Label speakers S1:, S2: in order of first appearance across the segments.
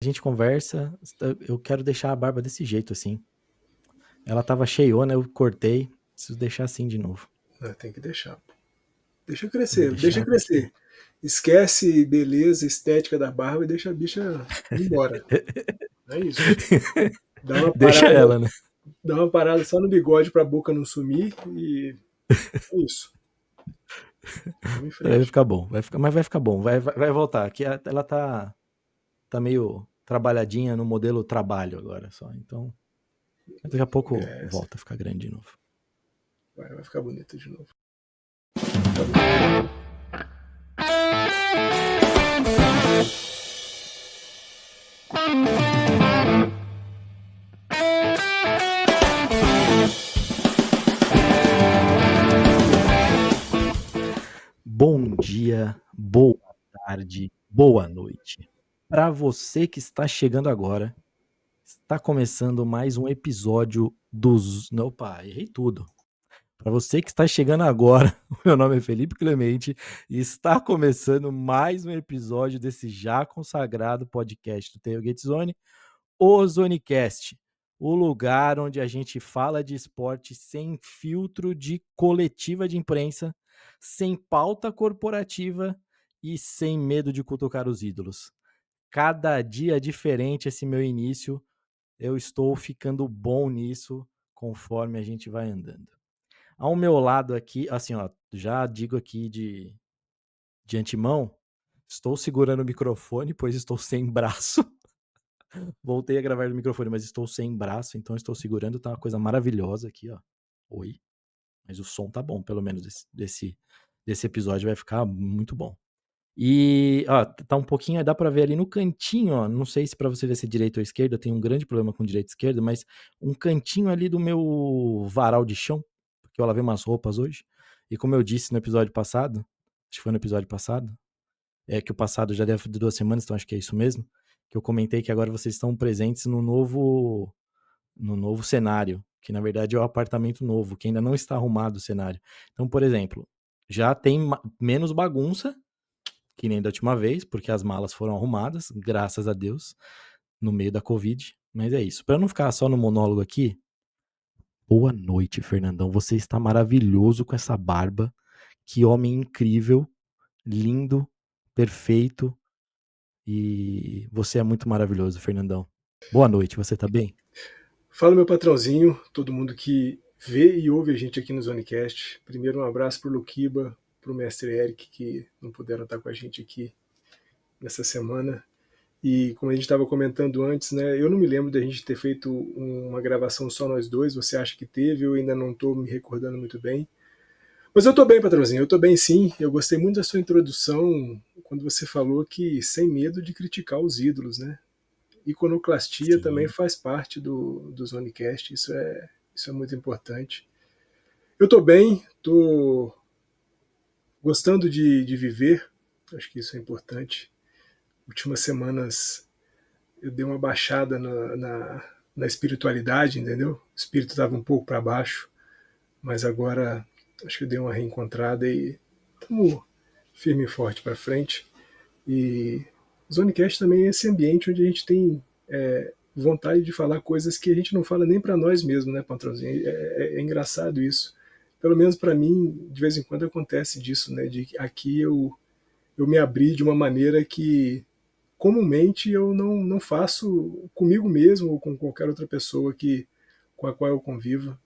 S1: A gente conversa, eu quero deixar a barba desse jeito, assim. Ela tava cheiona, eu cortei, preciso deixar assim de novo.
S2: Tem que deixar. Deixa
S1: Tem que
S2: crescer, deixa
S1: deixar porque...
S2: crescer. Esquece beleza estética da barba e deixa a bicha ir embora. É isso. Dá uma
S1: Deixa
S2: parada,
S1: ela, né?
S2: dá uma parada só no bigode pra boca não sumir e é isso. Vamos em
S1: Vai
S2: frente.
S1: ficar bom, mas vai ficar bom, vai voltar. Aqui ela tá meio trabalhadinha no modelo trabalho agora só, então daqui a pouco
S2: É,
S1: volta a ficar grande de novo.
S2: vai ficar bonito de novo. Vai ficar bonito de novo.
S1: Bom dia, boa tarde, boa noite. Para você que está chegando agora, está começando mais um episódio dos... Opa, errei tudo. Para você que está chegando agora, o meu nome é Felipe Clemente e está começando mais um episódio desse já consagrado podcast do Tailgate Zone, o Zonecast, o lugar onde a gente fala de esporte sem filtro de coletiva de imprensa, sem pauta corporativa e sem medo de cutucar os ídolos. Cada dia diferente esse meu início, eu estou ficando bom nisso conforme a gente vai andando. Ao meu lado aqui, assim, ó, já digo aqui de antemão, estou segurando o microfone, pois estou sem braço. Voltei a gravar no microfone, mas estou sem braço, então estou segurando, tá uma coisa maravilhosa aqui, ó. Oi. Mas o som tá bom, pelo menos desse episódio vai ficar muito bom. E, ó, tá um pouquinho, dá pra ver ali no cantinho, ó, não sei se pra você ver se é direita ou esquerda, eu tenho um grande problema com direita e esquerda, mas um cantinho ali do meu varal de chão, porque eu lavei umas roupas hoje, e como eu disse no episódio passado, acho que foi no episódio passado, que o passado já deve de 2 semanas, então acho que é isso mesmo, que eu comentei que agora vocês estão presentes no novo cenário, que na verdade é o apartamento novo, que ainda não está arrumado o cenário. Então, por exemplo, já tem menos bagunça, que nem da última vez, porque as malas foram arrumadas, graças a Deus, no meio da Covid. Mas é isso. Para não ficar só no monólogo aqui, boa noite, Fernandão. Você está maravilhoso com essa barba. Que homem incrível, lindo, perfeito. E você é muito maravilhoso, Fernandão. Boa noite, você tá bem?
S2: Fala, meu patrãozinho, todo mundo que vê e ouve a gente aqui no Zonecast. Primeiro, um abraço pro Luquiba, pro mestre Eric, que não puderam estar com a gente aqui nessa semana. E como a gente estava comentando antes, né, eu não me lembro da gente ter feito uma gravação só nós dois. Você acha que teve? Eu ainda não estou me recordando muito bem. Mas eu estou bem, patrãozinho, eu estou bem sim. Eu gostei muito da sua introdução quando você falou que sem medo de criticar os ídolos, né? Iconoclastia também
S1: Sim.
S2: faz parte do Zonecast, isso é muito importante. Eu estou bem, estou gostando de viver, acho que isso é importante. Últimas semanas eu dei uma baixada na espiritualidade, entendeu? O espírito estava um pouco para baixo, mas agora acho que eu dei uma reencontrada e estamos firme e forte para frente. E o Zonecast também é esse ambiente onde a gente tem vontade de falar coisas que a gente não fala nem para nós mesmos, né, patrãozinho? É engraçado isso. Pelo menos para mim, de vez em quando acontece disso, né? De aqui eu me abri de uma maneira que comumente eu não faço comigo mesmo ou com qualquer outra pessoa com a qual eu convivo.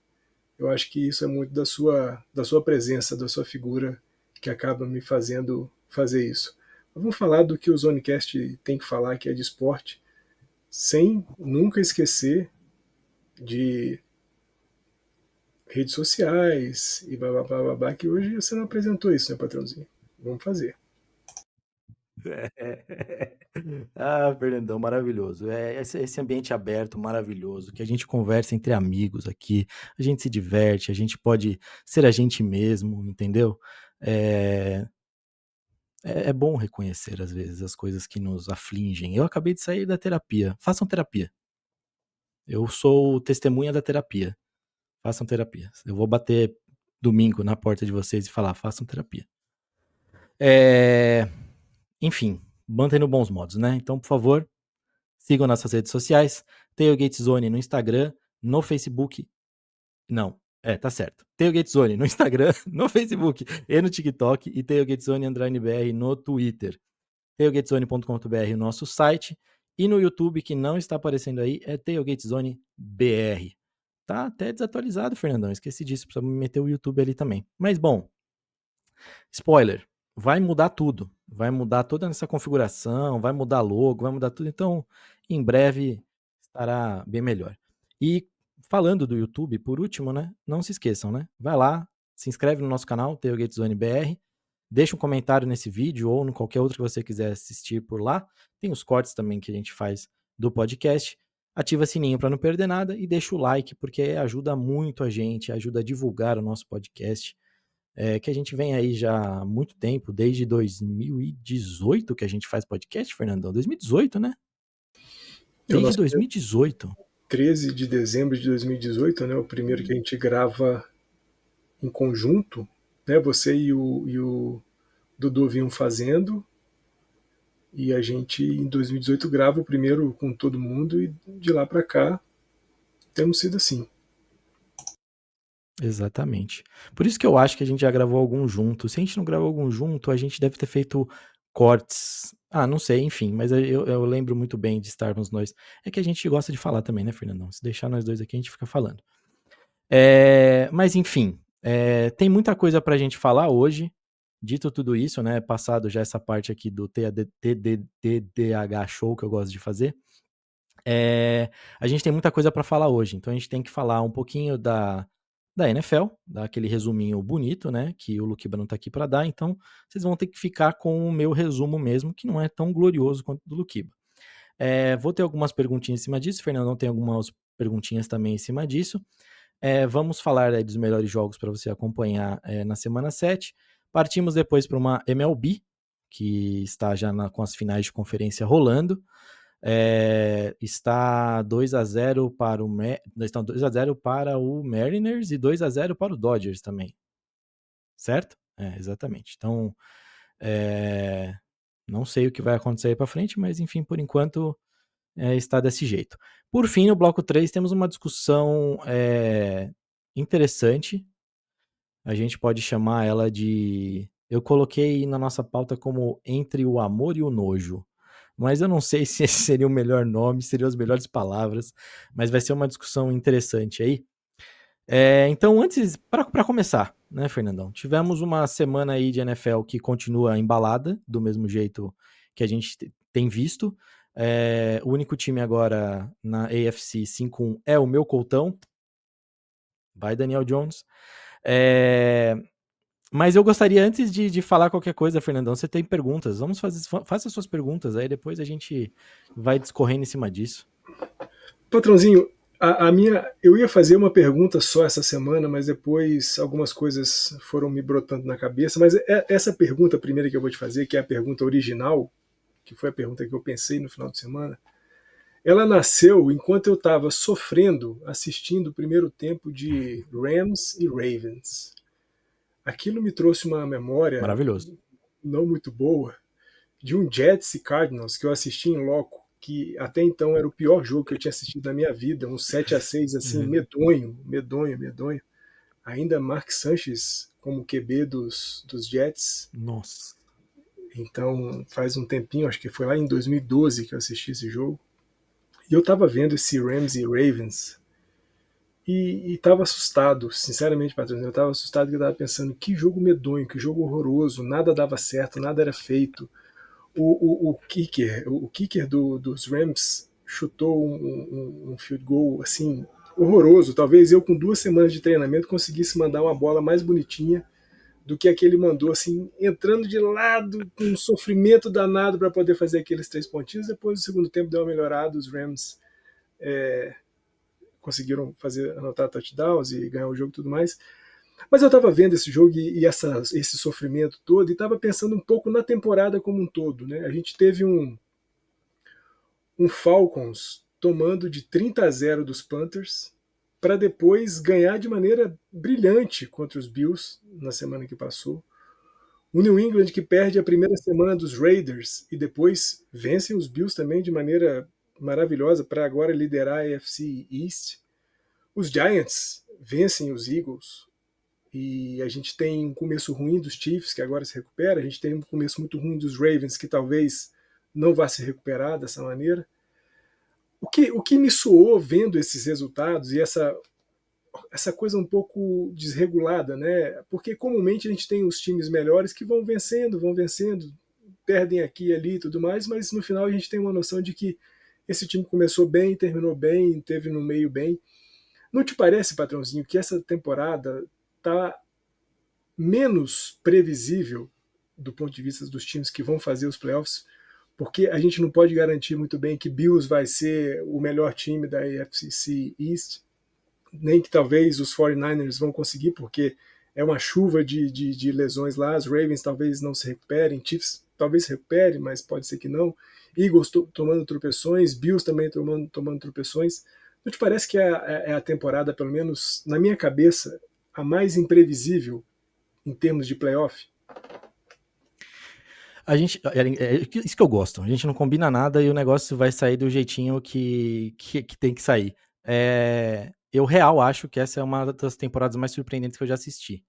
S2: Eu acho que isso é muito da sua presença, da sua figura, que acaba me fazendo fazer isso. Mas vamos falar do que o Zonecast tem que falar, que é de esporte, sem nunca esquecer de redes sociais e blá blá blá blá, blá, que hoje você não apresentou isso, né, patrãozinho? Vamos fazer.
S1: Ah, Fernandão, maravilhoso. Esse ambiente aberto, maravilhoso, que a gente conversa entre amigos aqui, a gente se diverte, a gente pode ser a gente mesmo, entendeu? É, é bom reconhecer, às vezes, as coisas que nos afligem. Eu acabei de sair da terapia. Façam terapia. Eu sou testemunha da terapia. Façam terapia. Eu vou bater domingo na porta de vocês e falar, façam terapia. Enfim, mantendo bons modos, né? Então, por favor, Sigam nossas redes sociais, Tailgate Zone no Instagram, no Facebook. Não, tá certo. Tailgate Zone no Instagram, no Facebook e no TikTok e Tailgate Zone _BR no Twitter. Tailgatezone.com.br o nosso site e no YouTube, que não está aparecendo aí, é Tailgate Zone BR. Tá até desatualizado, Fernandão, esqueci disso, precisa meter o YouTube ali também. Mas bom, spoiler, vai mudar tudo, vai mudar toda essa configuração, vai mudar logo, vai mudar tudo, então em breve estará bem melhor. E falando do YouTube, por último, né, não se esqueçam, né, vai lá, se inscreve no nosso canal, Tailgate Zone BR, deixa um comentário nesse vídeo ou em qualquer outro que você quiser assistir por lá, tem os cortes também que a gente faz do podcast, ativa o sininho para não perder nada e deixa o like, porque ajuda muito a gente, ajuda a divulgar o nosso podcast, que a gente vem aí já há muito tempo, desde 2018 que a gente faz podcast, Fernandão. 2018, né?
S2: É o
S1: Desde
S2: nosso
S1: 2018.
S2: 13 de dezembro de 2018, né? O primeiro que a gente grava em conjunto, né? Você e o Dudu vinham fazendo, e a gente em 2018 grava o primeiro com todo mundo, e de lá para cá temos sido assim.
S1: Exatamente. Por isso que eu acho que a gente já gravou algum junto. Se a gente não gravou algum junto, a gente deve ter feito cortes. Ah, não sei, enfim, mas eu lembro muito bem de estarmos nós. É que a gente gosta de falar também, né, Fernandão? Se deixar nós dois aqui, a gente fica falando. Mas enfim, tem muita coisa pra gente falar hoje. Dito tudo isso, né? Passado já essa parte aqui do TDH Show que eu gosto de fazer. A gente tem muita coisa para falar hoje, então a gente tem que falar um pouquinho da NFL, daquele resuminho bonito, né? Que o Luquiba não tá aqui para dar, então vocês vão ter que ficar com o meu resumo mesmo, que não é tão glorioso quanto o do Luquiba. Vou ter algumas perguntinhas em cima disso, o Fernandão tem algumas perguntinhas também em cima disso. Vamos falar dos melhores jogos para você acompanhar na semana 7. Partimos depois para uma MLB, que está já com as finais de conferência rolando. Está 2-0 para estão 2-0 para o Mariners e 2-0 para o Dodgers também. Certo? Exatamente. Então, não sei o que vai acontecer aí para frente, mas enfim, por enquanto está desse jeito. Por fim, no bloco 3, temos uma discussão interessante. A gente pode chamar ela de... Eu coloquei na nossa pauta como entre o amor e o nojo. Mas eu não sei se esse seria o melhor nome, seriam as melhores palavras, mas vai ser uma discussão interessante aí. Então, antes, para começar, né, Fernandão? Tivemos uma semana aí de NFL que continua embalada, do mesmo jeito que a gente tem visto. O único time agora na AFC 5-1 é o meu Coltão. Vai, Daniel Jones. Mas eu gostaria, antes de falar qualquer coisa, Fernandão, você tem perguntas. Faça suas perguntas, aí depois a gente vai discorrendo em cima disso.
S2: Patrãozinho, eu ia fazer uma pergunta só essa semana, mas depois algumas coisas foram me brotando na cabeça. Mas essa pergunta primeira que eu vou te fazer, que é a pergunta original, que foi a pergunta que eu pensei no final de semana, ela nasceu enquanto eu estava sofrendo assistindo o primeiro tempo de Rams e Ravens. Aquilo me trouxe uma memória
S1: Maravilhoso.
S2: não muito boa de um Jets e Cardinals que eu assisti em loco, que até então era o pior jogo que eu tinha assistido na minha vida, um 7-6 assim, medonho, medonho, medonho. Ainda Mark Sanchez como QB dos Jets.
S1: Nossa.
S2: Então faz um tempinho, acho que foi lá em 2012 que eu assisti esse jogo. E eu tava vendo esse Rams e Ravens e tava assustado, sinceramente, patrão. Eu tava assustado porque eu tava pensando, que jogo medonho, que jogo horroroso, nada dava certo, nada era feito. O kicker dos Rams chutou um field goal assim horroroso. Talvez eu com 2 semanas de treinamento conseguisse mandar uma bola mais bonitinha do que aquele mandou, assim, entrando de lado com um sofrimento danado para poder fazer aqueles 3 pontinhos. Depois do segundo tempo deu uma melhorada, os Rams conseguiram anotar touchdowns e ganhar o jogo e tudo mais. Mas eu estava vendo esse jogo e esse sofrimento todo e estava pensando um pouco na temporada como um todo. Né? A gente teve um Falcons tomando de 30-0 dos Panthers para depois ganhar de maneira brilhante contra os Bills na semana que passou. O New England que perde a primeira semana dos Raiders e depois vencem os Bills também de maneira maravilhosa para agora liderar a AFC East. Os Giants vencem os Eagles e a gente tem um começo ruim dos Chiefs, que agora se recupera, a gente tem um começo muito ruim dos Ravens, que talvez não vá se recuperar dessa maneira. O que me soou vendo esses resultados e essa coisa um pouco desregulada, né? Porque comumente a gente tem os times melhores que vão vencendo, perdem aqui e ali e tudo mais, mas no final a gente tem uma noção de que esse time começou bem, terminou bem, teve no meio bem. Não te parece, patrãozinho, que essa temporada tá menos previsível do ponto de vista dos times que vão fazer os playoffs? Porque a gente não pode garantir muito bem que Bills vai ser o melhor time da AFC East, nem que talvez os 49ers vão conseguir, porque é uma chuva de lesões lá. Os Ravens talvez não se recuperem, Chiefs talvez se recupere, mas pode ser que não. Eagles tomando tropeções, Bills também tomando tropeções. Não te parece que é a temporada, pelo menos na minha cabeça, a mais imprevisível em termos de playoff?
S1: A gente, é isso que eu gosto. A gente não combina nada e o negócio vai sair do jeitinho que tem que sair. Eu real acho que essa é uma das temporadas mais surpreendentes que eu já assisti.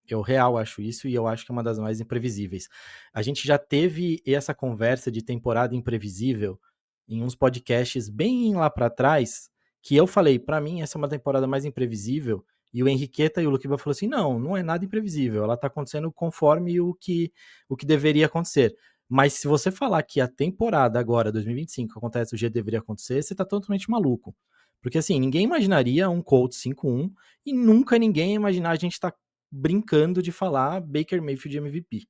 S1: Eu real acho isso e eu acho que é uma das mais imprevisíveis. A gente já teve essa conversa de temporada imprevisível em uns podcasts bem lá pra trás, que eu falei, pra mim essa é uma temporada mais imprevisível, e o Henriqueta e o Luquiba falou assim, não é nada imprevisível, ela tá acontecendo conforme o que deveria acontecer. Mas se você falar que a temporada agora, 2025, acontece do jeito que deveria acontecer, você tá totalmente maluco. Porque assim, ninguém imaginaria um Colts 5-1 e nunca ninguém ia imaginar a gente tá brincando de falar Baker Mayfield MVP.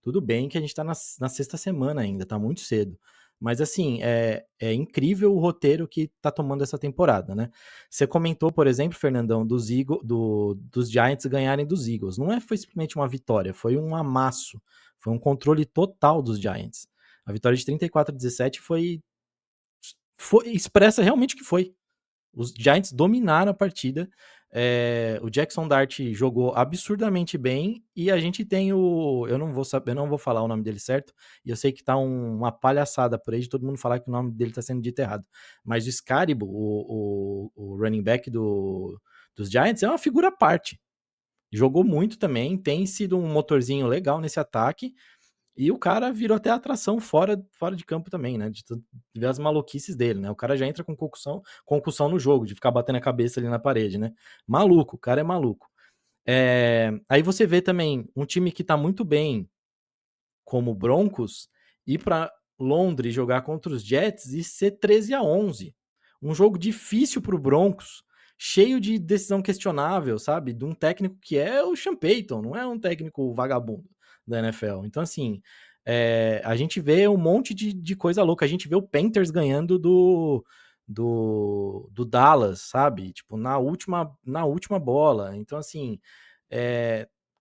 S1: Tudo bem que a gente tá na sexta semana ainda, tá muito cedo. Mas assim, é incrível o roteiro que tá tomando essa temporada, né? Você comentou, por exemplo, Fernandão, dos Giants ganharem dos Eagles. Não foi simplesmente uma vitória, foi um amasso. Foi um controle total dos Giants. A vitória de 34-17 foi expressa realmente o que foi. Os Giants dominaram a partida. O Jackson Dart jogou absurdamente bem e a gente tem eu não vou saber, eu não vou falar o nome dele certo, e eu sei que tá uma palhaçada por aí de todo mundo falar que o nome dele tá sendo dito errado. Mas o Scaribo, o running back dos Giants, é uma figura à parte. Jogou muito também, tem sido um motorzinho legal nesse ataque. E o cara virou até atração fora de campo também, né? De ver as maluquices dele, né? O cara já entra com concussão no jogo, de ficar batendo a cabeça ali na parede, né? Maluco, o cara é maluco. Aí você vê também um time que tá muito bem, como o Broncos, ir para Londres jogar contra os Jets e ser 13-11. Um jogo difícil pro Broncos, cheio de decisão questionável, sabe? De um técnico que é o Sean Payton, não é um técnico vagabundo da NFL. Então, assim, a gente vê um monte de coisa louca. A gente vê o Panthers ganhando do Dallas, sabe? Tipo, na última bola. Então, assim,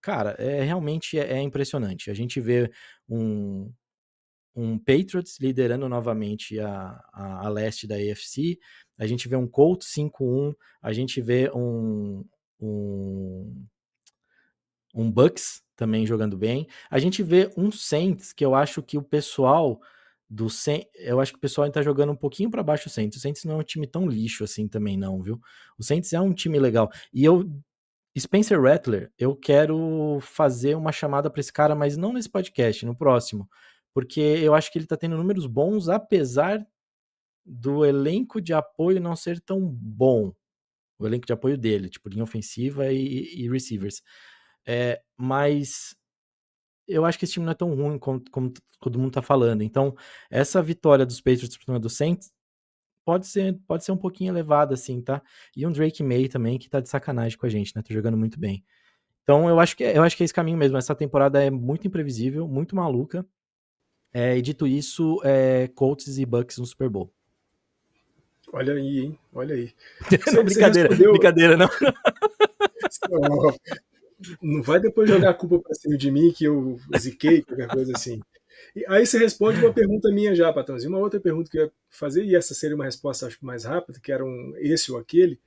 S1: cara, realmente é impressionante. A gente vê um, um Patriots liderando novamente a leste da AFC, a gente vê um Colts 5-1, a gente vê um, um Bucks também jogando bem, a gente vê um Saints, que eu acho que o pessoal do Saints, eu acho que o pessoal está jogando um pouquinho para baixo o Saints. O Saints não é um time tão lixo assim também não, viu? O Saints é um time legal. E Spencer Rattler, eu quero fazer uma chamada para esse cara, mas não nesse podcast, no próximo. Porque eu acho que ele tá tendo números bons, apesar do elenco de apoio não ser tão bom. O elenco de apoio dele, tipo, linha ofensiva e receivers. Mas eu acho que esse time não é tão ruim como todo mundo tá falando. Então, essa vitória dos Patriots por cima do Saints pode ser um pouquinho elevada, assim, tá? E um Drake May também, que tá de sacanagem com a gente, né? Tá jogando muito bem. Então eu acho que é esse caminho mesmo. Essa temporada é muito imprevisível, muito maluca. E dito isso, Colts e Bucks no Super Bowl.
S2: Olha aí, hein? Olha aí.
S1: Não,
S2: Você
S1: brincadeira,
S2: respondeu.
S1: brincadeira, não.
S2: Ó, não vai depois jogar a culpa pra cima de mim que eu ziquei, qualquer coisa assim. E aí você responde uma pergunta minha já, Patrãozinho. Uma outra pergunta que eu ia fazer, e essa seria uma resposta, acho que mais rápida, que era esse ou aquele,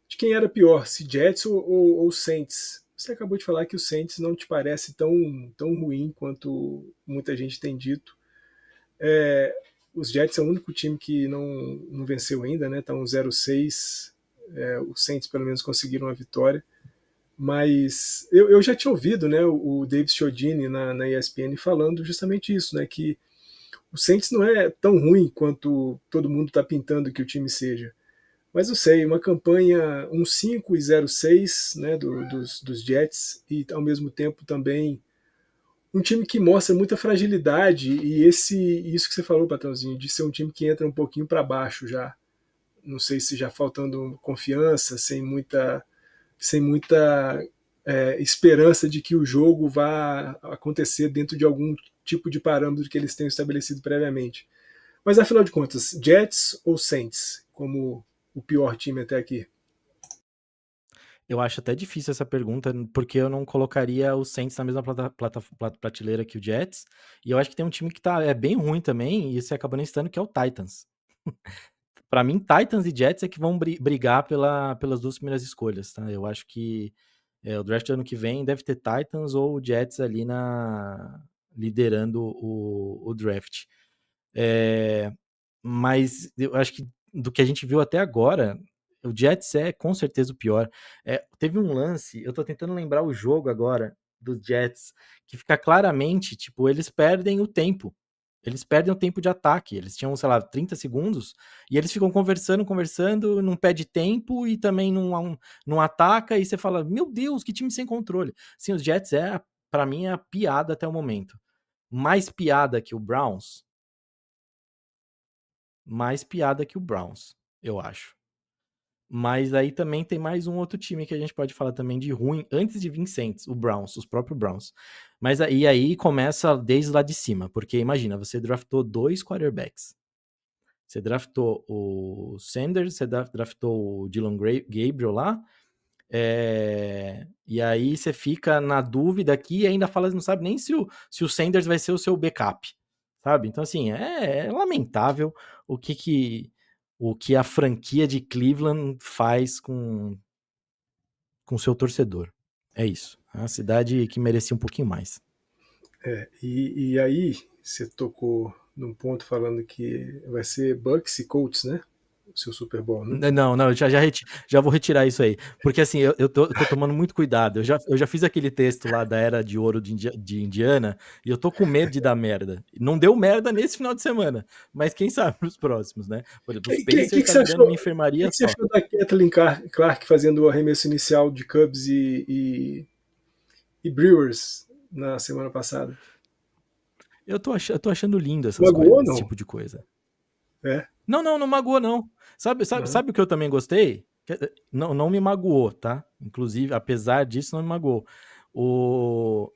S2: de quem era pior, se Jets ou Saints. Você acabou de falar que o Saints não te parece tão ruim quanto muita gente tem dito. os Jets é o único time que não venceu ainda, né? Tá um 0-6. Os Saints pelo menos conseguiram uma vitória. Mas eu já tinha ouvido, né, o Dave Chiodini na ESPN falando justamente isso, né, que o Saints não é tão ruim quanto todo mundo está pintando que o time seja. Mas eu sei, uma campanha 1-5 e 0-6, né, dos Jets, e ao mesmo tempo também um time que mostra muita fragilidade, e isso que você falou, patrãozinho, de ser um time que entra um pouquinho para baixo já. Não sei se já faltando confiança, sem muita esperança de que o jogo vá acontecer dentro de algum tipo de parâmetro que eles tenham estabelecido previamente. Mas afinal de contas, Jets ou Saints como o pior time até aqui?
S1: Eu acho até difícil essa pergunta, porque eu não colocaria o Saints na mesma prateleira que o Jets. E eu acho que tem um time que é bem ruim também, e você acabou nem citando, que é o Titans. Para mim, Titans e Jets é que vão brigar pelas duas primeiras escolhas, tá? Eu acho que o draft do ano que vem deve ter Titans ou Jets ali liderando o draft. É, mas eu acho que do que a gente viu até agora, o Jets é com certeza o pior. Teve um lance, eu tô tentando lembrar o jogo agora dos Jets, que fica claramente, tipo, eles perdem o tempo. Eles perdem o tempo de ataque. Eles tinham, sei lá, 30 segundos e eles ficam conversando, não pede tempo e também não ataca. E você fala, meu Deus, que time sem controle. Sim, os Jets para mim, é a piada até o momento. Mais piada que o Browns, eu acho. Mas aí também tem mais um outro time que a gente pode falar também de ruim, antes de Vincents, o Browns, os próprios Browns. Mas aí começa desde lá de cima, porque imagina, você draftou 2 quarterbacks. Você draftou o Sanders, você draftou o Dylan Gabriel lá, e aí você fica na dúvida aqui e ainda fala, não sabe nem se o Sanders vai ser o seu backup, sabe? Então, assim, é lamentável o que a franquia de Cleveland faz com o seu torcedor. É isso. É uma cidade que merecia um pouquinho mais.
S2: E aí você tocou num ponto falando que vai ser Bucks e Colts, né? O seu Super Bowl, né?
S1: Não, já vou retirar isso aí. Porque assim, eu tô tomando muito cuidado. Eu já fiz aquele texto lá da Era de Ouro de Indiana e eu tô com medo de dar merda. Não deu merda nesse final de semana, mas quem sabe nos próximos, né? Por exemplo, os
S2: O que,
S1: Pacers
S2: que
S1: tá
S2: você
S1: virando
S2: achou?
S1: uma enfermaria
S2: Que você
S1: só.
S2: achou da Kathleen Clark fazendo o arremesso inicial de Cubs e Brewers na semana passada?
S1: Eu tô achando lindo essas
S2: Magoou
S1: coisas,
S2: ou
S1: esse
S2: não?
S1: tipo de coisa.
S2: É.
S1: Não magoou, não.
S2: Não.
S1: Sabe o que eu também gostei? Não me magoou, tá? Inclusive, apesar disso, não me magoou.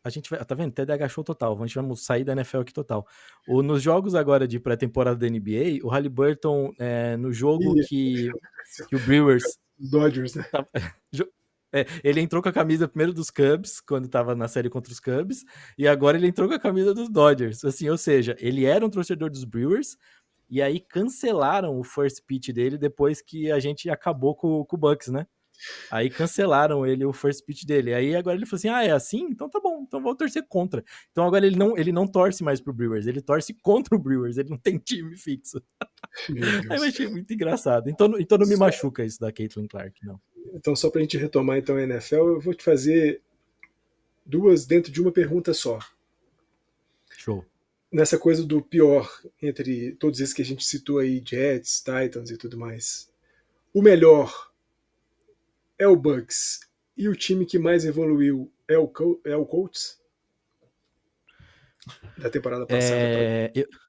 S1: A gente vai, tá vendo? TDAH Show total. A gente vai sair da NFL aqui total. Nos jogos agora de pré-temporada da NBA, o Haliburton, no jogo
S2: E
S1: que o Brewers
S2: os Dodgers, né?
S1: tava- ele entrou com a camisa primeiro dos Cubs, quando tava na série contra os Cubs, e agora ele entrou com a camisa dos Dodgers. Assim, ou seja, ele era um torcedor dos Brewers, e aí cancelaram o first pitch dele depois que a gente acabou com o Bucks, né? Aí cancelaram o first pitch dele. Aí agora ele falou assim: ah, é assim? Então tá bom, então vou torcer contra. Então agora ele não torce mais pro Brewers, ele torce contra o Brewers, ele não tem time fixo.
S2: Meu
S1: Aí eu
S2: Deus.
S1: achei muito engraçado. Então não me
S2: Só-
S1: machuca isso da Caitlin Clark, não.
S2: então, só para a gente retomar então a NFL, eu vou te fazer duas dentro de uma pergunta só.
S1: Show.
S2: Nessa coisa do pior entre todos esses que a gente citou aí, Jets, Titans e tudo mais. O melhor é o Bucks e o time que mais evoluiu é o Colts da temporada passada para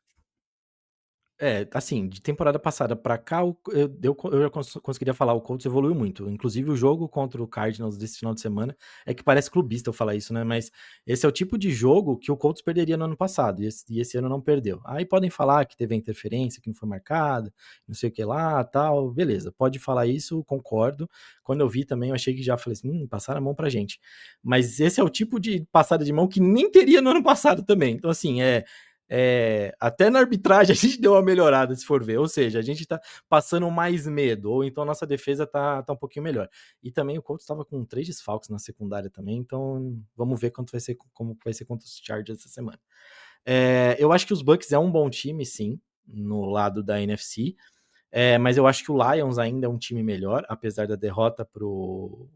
S1: É, assim, de temporada passada pra cá, eu já conseguiria falar, o Colts evoluiu muito. Inclusive, o jogo contra o Cardinals desse final de semana, é que parece clubista eu falar isso, né? Mas esse é o tipo de jogo que o Colts perderia no ano passado, e esse ano não perdeu. Aí podem falar que teve interferência, que não foi marcada, não sei o que lá, tal, beleza. Pode falar isso, concordo. Quando eu vi também, eu achei que já falei assim, passaram a mão pra gente. Mas esse é o tipo de passada de mão que nem teria no ano passado também. Então, assim, até na arbitragem a gente deu uma melhorada, se for ver. Ou seja, a gente tá passando mais medo, ou então a nossa defesa tá um pouquinho melhor. E também o Colts estava com 3 desfalques na secundária também, então vamos ver como vai ser contra os Chargers essa semana. Eu acho que os Bucks é um bom time, sim. no lado da NFC. Mas eu acho que o Lions ainda é um time melhor, apesar da derrota pro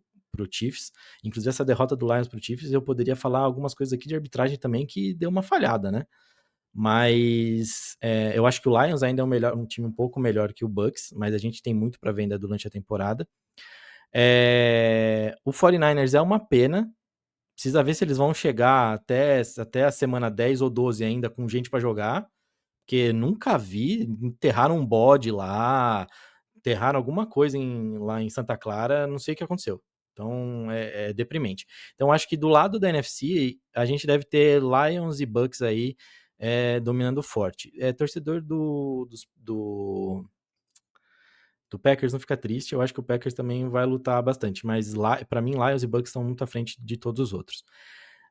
S1: Chiefs. Inclusive, essa derrota do Lions pro Chiefs, eu poderia falar algumas coisas aqui de arbitragem também que deu uma falhada, né? Mas eu acho que o Lions ainda é um time um pouco melhor que o Bucks, mas a gente tem muito para ver ainda durante a temporada. O 49ers é uma pena. Precisa ver se eles vão chegar até a semana 10 ou 12 ainda com gente para jogar, porque nunca vi, enterraram um bode lá, enterraram alguma coisa lá em Santa Clara, não sei o que aconteceu. Então é deprimente. Então acho que do lado da NFC a gente deve ter Lions e Bucks aí dominando forte. Torcedor do Packers não fica triste, eu acho que o Packers também vai lutar bastante, mas para mim Lions e Bucks estão muito à frente de todos os outros.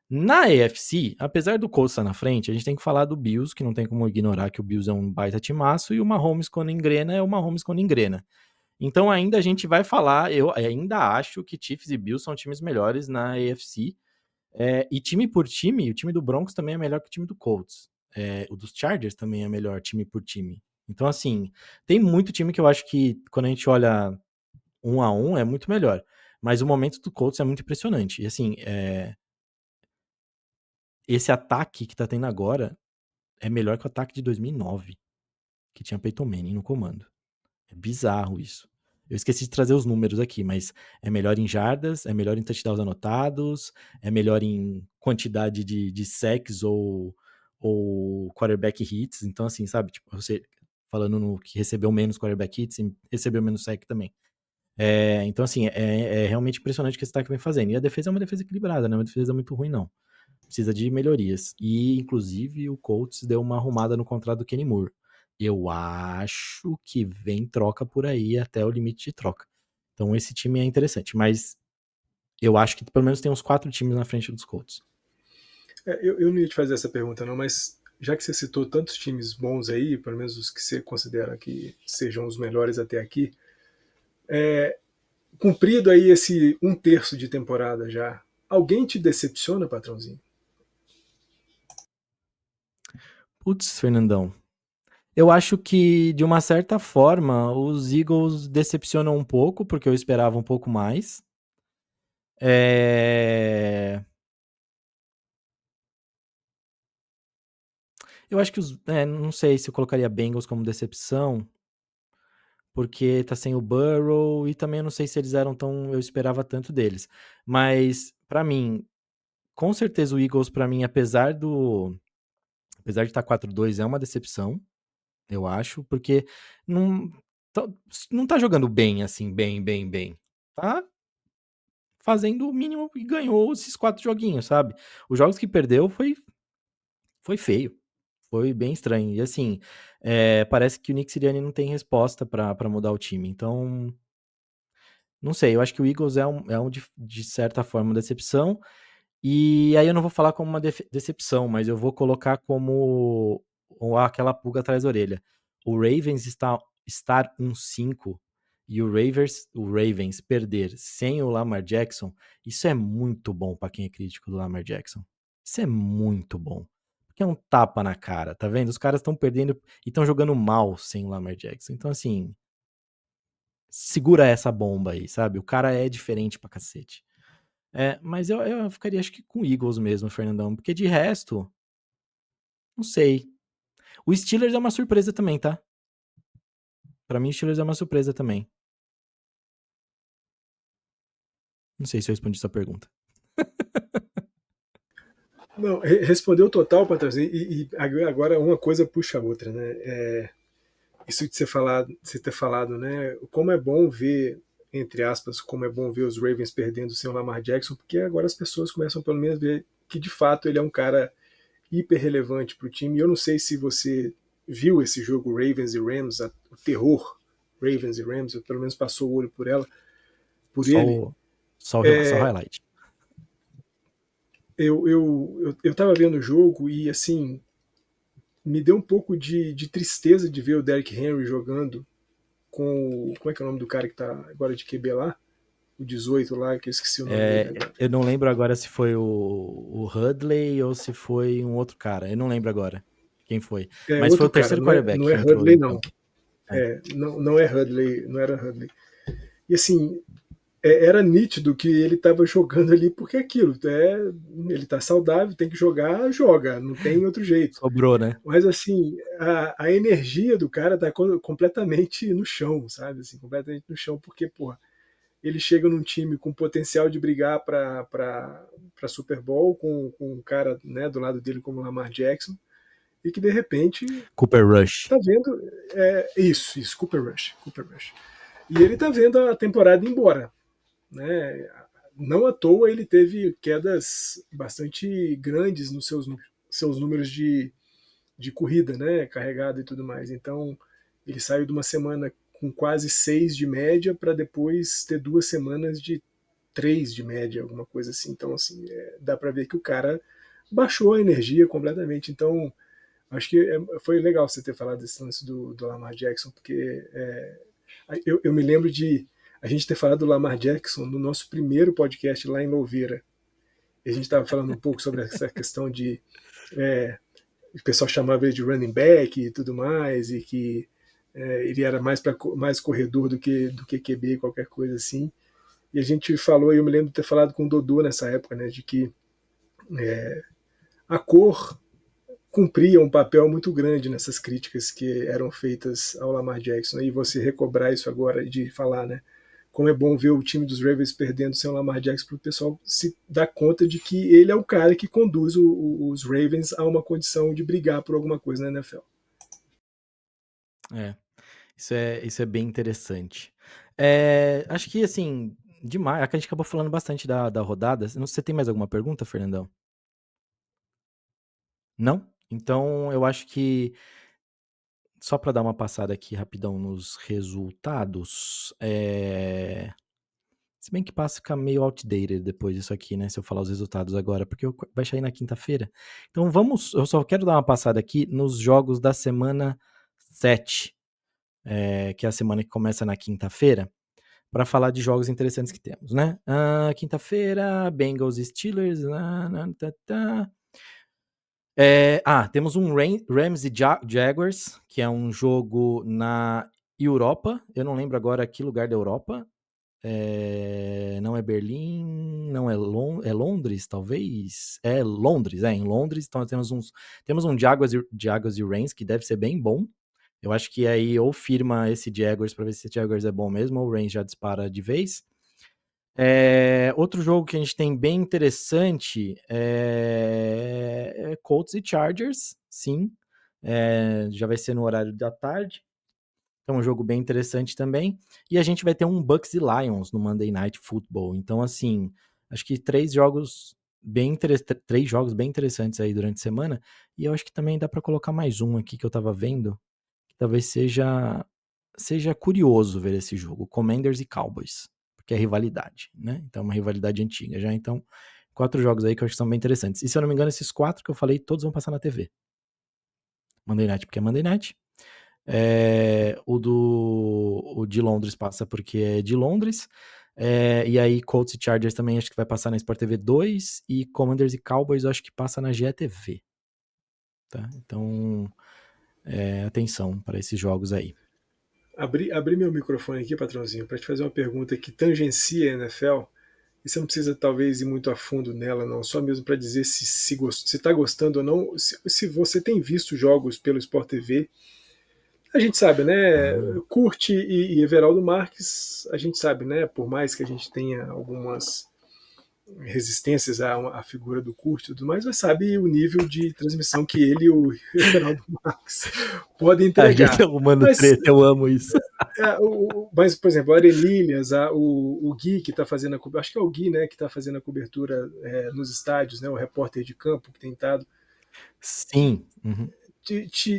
S1: Na AFC, apesar do Colts estar na frente, a gente tem que falar do Bills, que não tem como ignorar que o Bills é um baita timaço, e o Mahomes quando engrena é o Mahomes quando engrena. Então ainda a gente vai falar, eu ainda acho que Chiefs e Bills são times melhores na AFC, e time por time, o time do Broncos também é melhor que o time do Colts. O dos Chargers também é melhor time por time. Então assim, tem muito time que eu acho que quando a gente olha 1-1 é muito melhor. Mas o momento do Colts é muito impressionante. E assim, esse ataque que tá tendo agora é melhor que o ataque de 2009, que tinha Peyton Manning no comando. É bizarro isso. Eu esqueci de trazer os números aqui, mas é melhor em jardas, é melhor em touchdowns anotados, é melhor em quantidade de sacks ou quarterback hits. Então, assim, sabe? Tipo, você falando no que recebeu menos quarterback hits e recebeu menos sack também. Então, assim, é realmente impressionante o que esse ataque vem fazendo. E a defesa é uma defesa equilibrada, não é uma defesa muito ruim, não. Precisa de melhorias. E, inclusive, o Colts deu uma arrumada no contrato do Kenny Moore. Eu acho que vem troca por aí até o limite de troca. Então, esse time é interessante. Mas eu acho que pelo menos tem uns 4 times na frente dos Colts.
S2: Eu não ia te fazer essa pergunta, não, mas já que você citou tantos times bons aí, pelo menos os que você considera que sejam os melhores até aqui, cumprido aí esse 1/3 de temporada já, alguém te decepciona, patrãozinho?
S1: Putz, Fernandão. Eu acho que, de uma certa forma, os Eagles decepcionam um pouco, porque eu esperava um pouco mais. Eu acho que não sei se eu colocaria Bengals como decepção, porque tá sem o Burrow, e também eu não sei se eles eram tão. Eu esperava tanto deles. Mas, pra mim, com certeza o Eagles, pra mim, apesar de estar 4-2, é uma decepção, eu acho, porque não, tá- não tá jogando bem, assim, bem, bem, bem. Tá fazendo o mínimo e ganhou esses 4 joguinhos, sabe? Os jogos que perdeu foi feio. Foi bem estranho. E assim, parece que o Nick Sirianni não tem resposta pra mudar o time. Então, não sei, eu acho que o Eagles é um de certa forma, uma decepção. E aí eu não vou falar como uma decepção, mas eu vou colocar como aquela pulga atrás da orelha. O Ravens estar 1-5 e o Ravens perder sem o Lamar Jackson, isso é muito bom pra quem é crítico do Lamar Jackson. Isso é muito bom. Porque é um tapa na cara, tá vendo? Os caras estão perdendo e estão jogando mal sem o Lamar Jackson. Então, assim, segura essa bomba aí, sabe? O cara é diferente pra cacete. Mas eu ficaria, acho que com o Eagles mesmo, Fernandão, porque de resto, não sei. O Steelers é uma surpresa também, tá? Pra mim, o Steelers é uma surpresa também. Não sei se eu respondi sua pergunta.
S2: Não, respondeu total, patrãozinho, e agora uma coisa puxa a outra, né? Isso de você ter falado, né? Como é bom ver, entre aspas, como é bom ver os Ravens perdendo sem o Lamar Jackson, porque agora as pessoas começam pelo menos a ver que de fato ele é um cara hiper relevante para o time. E eu não sei se você viu esse jogo Ravens e Rams, o terror Ravens e Rams, ou pelo menos passou o olho por
S1: Só
S2: ele.
S1: o, só o highlight.
S2: Eu tava vendo o jogo e assim me deu um pouco de tristeza de ver o Derrick Henry jogando com como é que é o nome do cara que tá agora de QB lá? O 18 lá, que eu esqueci o nome dele agora.
S1: Eu não lembro agora se foi o Hudley ou se foi um outro cara. Eu não lembro agora quem foi.
S2: É
S1: Mas foi
S2: outro
S1: o
S2: cara,
S1: terceiro quarterback
S2: não
S1: que
S2: é
S1: entrou
S2: Hudley,
S1: em
S2: não.
S1: campo. É.
S2: Não é Hudley, não era Hudley. E assim, era nítido que ele estava jogando ali porque é aquilo, ele está saudável, tem que jogar, joga, não tem outro jeito.
S1: Sobrou, né?
S2: Mas assim, a energia do cara tá completamente no chão, sabe? Assim, completamente no chão, porque, porra, ele chega num time com potencial de brigar para Super Bowl, com um cara, né, do lado dele como o Lamar Jackson, e que de repente
S1: Cooper Rush.
S2: tá vendo. Isso, Cooper Rush. Cooper Rush. E ele tá vendo a temporada ir embora. Né? Não à toa ele teve quedas bastante grandes nos seus números de corrida, né? Carregada e tudo mais. Então, ele saiu de uma semana com quase 6 de média para depois ter 2 semanas de 3 de média, alguma coisa assim. Então, assim, dá para ver que o cara baixou a energia completamente. Então, acho que foi legal você ter falado desse lance do Lamar Jackson, porque eu me lembro de a gente ter falado do Lamar Jackson no nosso primeiro podcast lá em Louveira. E a gente estava falando um pouco sobre essa questão de o pessoal chamava ele de running back e tudo mais, e que ele era mais corredor do que QB, qualquer coisa assim. E a gente falou, e eu me lembro de ter falado com o Dodô nessa época, né, de que a cor cumpria um papel muito grande nessas críticas que eram feitas ao Lamar Jackson. E você recobrar isso agora de falar, né? Como é bom ver o time dos Ravens perdendo sem o Lamar Jackson para o pessoal se dar conta de que ele é o cara que conduz os Ravens a uma condição de brigar por alguma coisa na NFL.
S1: É, isso é bem interessante. Acho que, assim, demais. A gente acabou falando bastante da rodada. Não sei se você tem mais alguma pergunta, Fernandão? Não? Então, eu acho que só para dar uma passada aqui rapidão nos resultados, se bem que passa ficar meio outdated depois disso aqui, né, se eu falar os resultados agora, porque vai sair na quinta-feira. Então eu só quero dar uma passada aqui nos jogos da semana 7, que é a semana que começa na quinta-feira, para falar de jogos interessantes que temos, né? Quinta-feira, Bengals e Steelers. Temos um Rams e Jaguars, que é um jogo na Europa. Eu não lembro agora que lugar da Europa. Não é Berlim, não é, é Londres, talvez. É Londres, em Londres. Então temos um Jaguars e Rams, que deve ser bem bom. Eu acho que aí ou firma esse Jaguars para ver se esse Jaguars é bom mesmo, ou o Rams já dispara de vez. Outro jogo que a gente tem bem interessante é Colts e Chargers, sim. Já vai ser no horário da tarde. Então, um jogo bem interessante também. E a gente vai ter um Bucks e Lions no Monday Night Football. Então, assim, acho que três jogos bem interessantes aí durante a semana. E eu acho que também dá para colocar mais um aqui que eu tava vendo, que talvez seja curioso ver esse jogo, Commanders e Cowboys, porque é rivalidade, né? Então, é uma rivalidade antiga já. Então, 4 jogos aí que eu acho que são bem interessantes. E se eu não me engano, esses 4 que eu falei, todos vão passar na TV. Monday Night, porque é Monday Night. O de Londres passa porque é de Londres. E aí, Colts e Chargers também acho que vai passar na Sport TV 2. E Commanders e Cowboys eu acho que passa na GTV. Tá? Então, atenção para esses jogos aí.
S2: Abri meu microfone aqui, patrãozinho, para te fazer uma pergunta que tangencia a NFL. E você não precisa, talvez, ir muito a fundo nela, não. Só mesmo para dizer se está gostando ou não. Se você tem visto jogos pelo Sport TV. A gente sabe, né?
S1: Ah.
S2: Curte e Everaldo Marques, a gente sabe, né? Por mais que a gente tenha algumas resistências à figura do Curte e tudo mais, mas sabe o nível de transmissão que ele e o Everaldo Marques podem
S1: A gente
S2: entregar.
S1: arrumando
S2: Mas,
S1: treta, eu amo isso.
S2: mas por exemplo, a Arenilhas, o Gui que está fazendo a cobertura, acho que é o Gui, né, que está fazendo a cobertura nos estádios, né, o repórter de campo que tem estado.
S1: Sim. Uhum.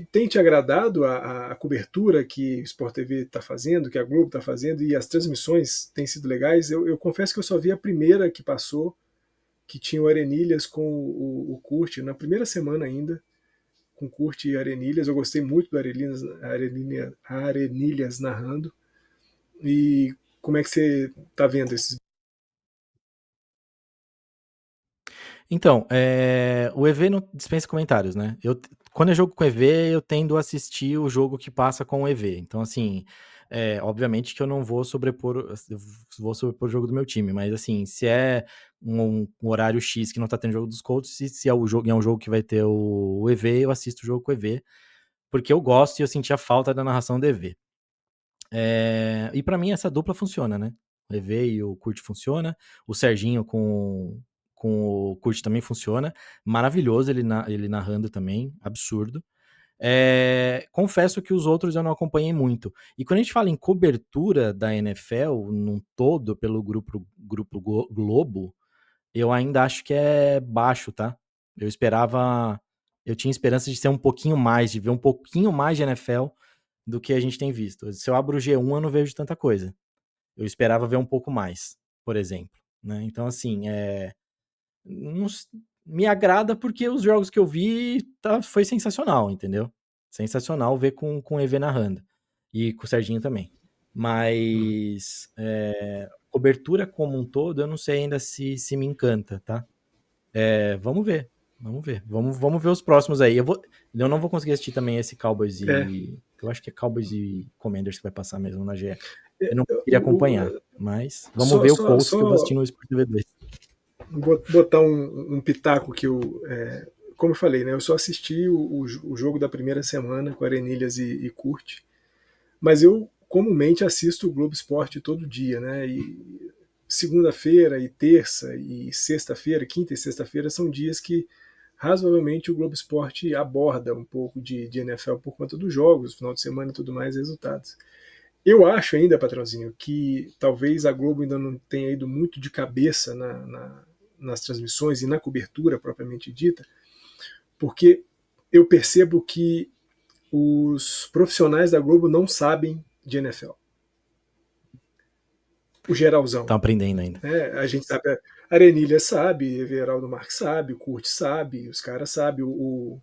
S2: Tem te agradado a cobertura que o Sport TV está fazendo, que a Globo está fazendo, e as transmissões têm sido legais? Eu confesso que eu só vi a primeira que passou, que tinha o Arenilhas com o Curte, na primeira semana ainda, com Curte e Arenilhas. Eu gostei muito do Arenilhas narrando. E como é que você está vendo esses?
S1: Então, o EV não dispensa comentários, né? Eu quando é jogo com EV, eu tendo a assistir o jogo que passa com o EV. Então, assim, obviamente que eu não vou sobrepor, eu vou sobrepor o jogo do meu time, mas assim, se é um horário X que não tá tendo jogo dos Colts, se é o jogo, é um jogo que vai ter o EV, eu assisto o jogo com o EV, porque eu gosto e eu senti a falta da narração do EV. E pra mim essa dupla funciona, né? O EV e o Kurt funciona, o Serginho com o Kurt também funciona, maravilhoso ele narrando também, absurdo. Confesso que os outros eu não acompanhei muito. E quando a gente fala em cobertura da NFL num todo, pelo grupo Globo, eu ainda acho que é baixo, tá? Eu tinha esperança de ser um pouquinho mais, de ver um pouquinho mais de NFL do que a gente tem visto. Se eu abro o G1, eu não vejo tanta coisa. Eu esperava ver um pouco mais, por exemplo. Né? Então, assim, não, me agrada porque os jogos que eu vi foi sensacional, entendeu? Sensacional ver com o EV narrando. E com o Serginho também.
S2: Uhum.
S1: Mas cobertura como um todo, eu não sei ainda se me encanta, tá? Vamos ver. Vamos ver. Vamos ver os próximos aí. Eu não vou conseguir assistir também esse Cowboys
S2: É,
S1: e. Eu acho que é Cowboys e Commanders que vai passar mesmo na GE. Eu
S2: é,
S1: não queria acompanhar. Mas vamos
S2: só,
S1: ver o
S2: só,
S1: Colts que eu vou
S2: só
S1: assistir no Sport TV 2.
S2: botar um pitaco que eu, como eu falei, né, eu só assisti o jogo da primeira semana com Arenilhas e Kurt, mas eu comumente assisto o Globo Esporte todo dia, né, e segunda-feira e terça e sexta-feira, quinta e sexta-feira são dias que razoavelmente o Globo Esporte aborda um pouco de NFL por conta dos jogos, final de semana e tudo mais, resultados. Eu acho ainda, patrãozinho, que talvez a Globo ainda não tenha ido muito de cabeça nas transmissões e na cobertura propriamente dita, porque eu percebo que os profissionais da Globo não sabem de NFL. O geralzão.
S1: Estão aprendendo ainda.
S2: Né? A gente sabe, a Arenilha sabe, Everaldo Marques sabe, o Kurt sabe, os caras sabem, o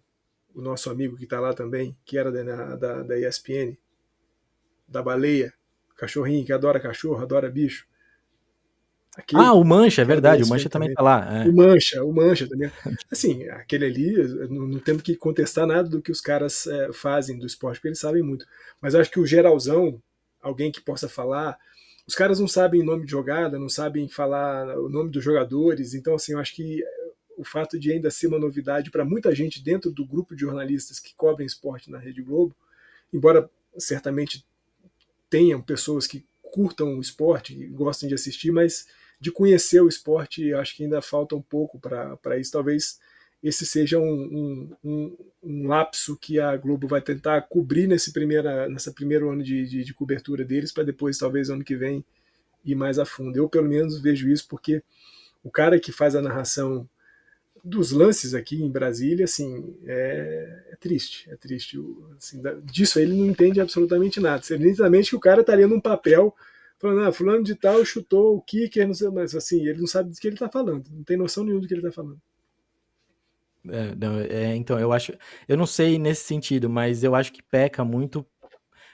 S2: nosso amigo que está lá também, que era da ESPN, da baleia, cachorrinho, que adora cachorro, adora bicho.
S1: Ah,
S2: Aquele,
S1: o Mancha, é
S2: que era da
S1: verdade. O
S2: ESPN
S1: Mancha também
S2: também.
S1: tá lá.
S2: O Mancha também. Assim, aquele ali, não temos que contestar nada do que os caras fazem do esporte, porque eles sabem muito. Mas eu acho que o geralzão, alguém que possa falar, os caras não sabem nome de jogada, não sabem falar o nome dos jogadores, então assim, eu acho que o fato de ainda ser uma novidade para muita gente dentro do grupo de jornalistas que cobrem esporte na Rede Globo, embora certamente tenham pessoas que curtam o esporte, que gostem de assistir, mas de conhecer o esporte, acho que ainda falta um pouco para isso. Talvez esse seja um lapso que a Globo vai tentar cobrir nessa primeiro ano de cobertura deles, para depois, talvez, ano que vem, ir mais a fundo. Eu, pelo menos, vejo isso porque o cara que faz a narração dos lances aqui em Brasília, assim, é triste, é triste. Assim, disso ele não entende absolutamente nada. Evidentemente que o cara estaria num papel falando, fulano de tal chutou o kicker, não sei, mas assim, ele não sabe do que ele está falando, não tem noção nenhuma do que ele está falando.
S1: Não, então, eu não sei nesse sentido, mas eu acho que peca muito,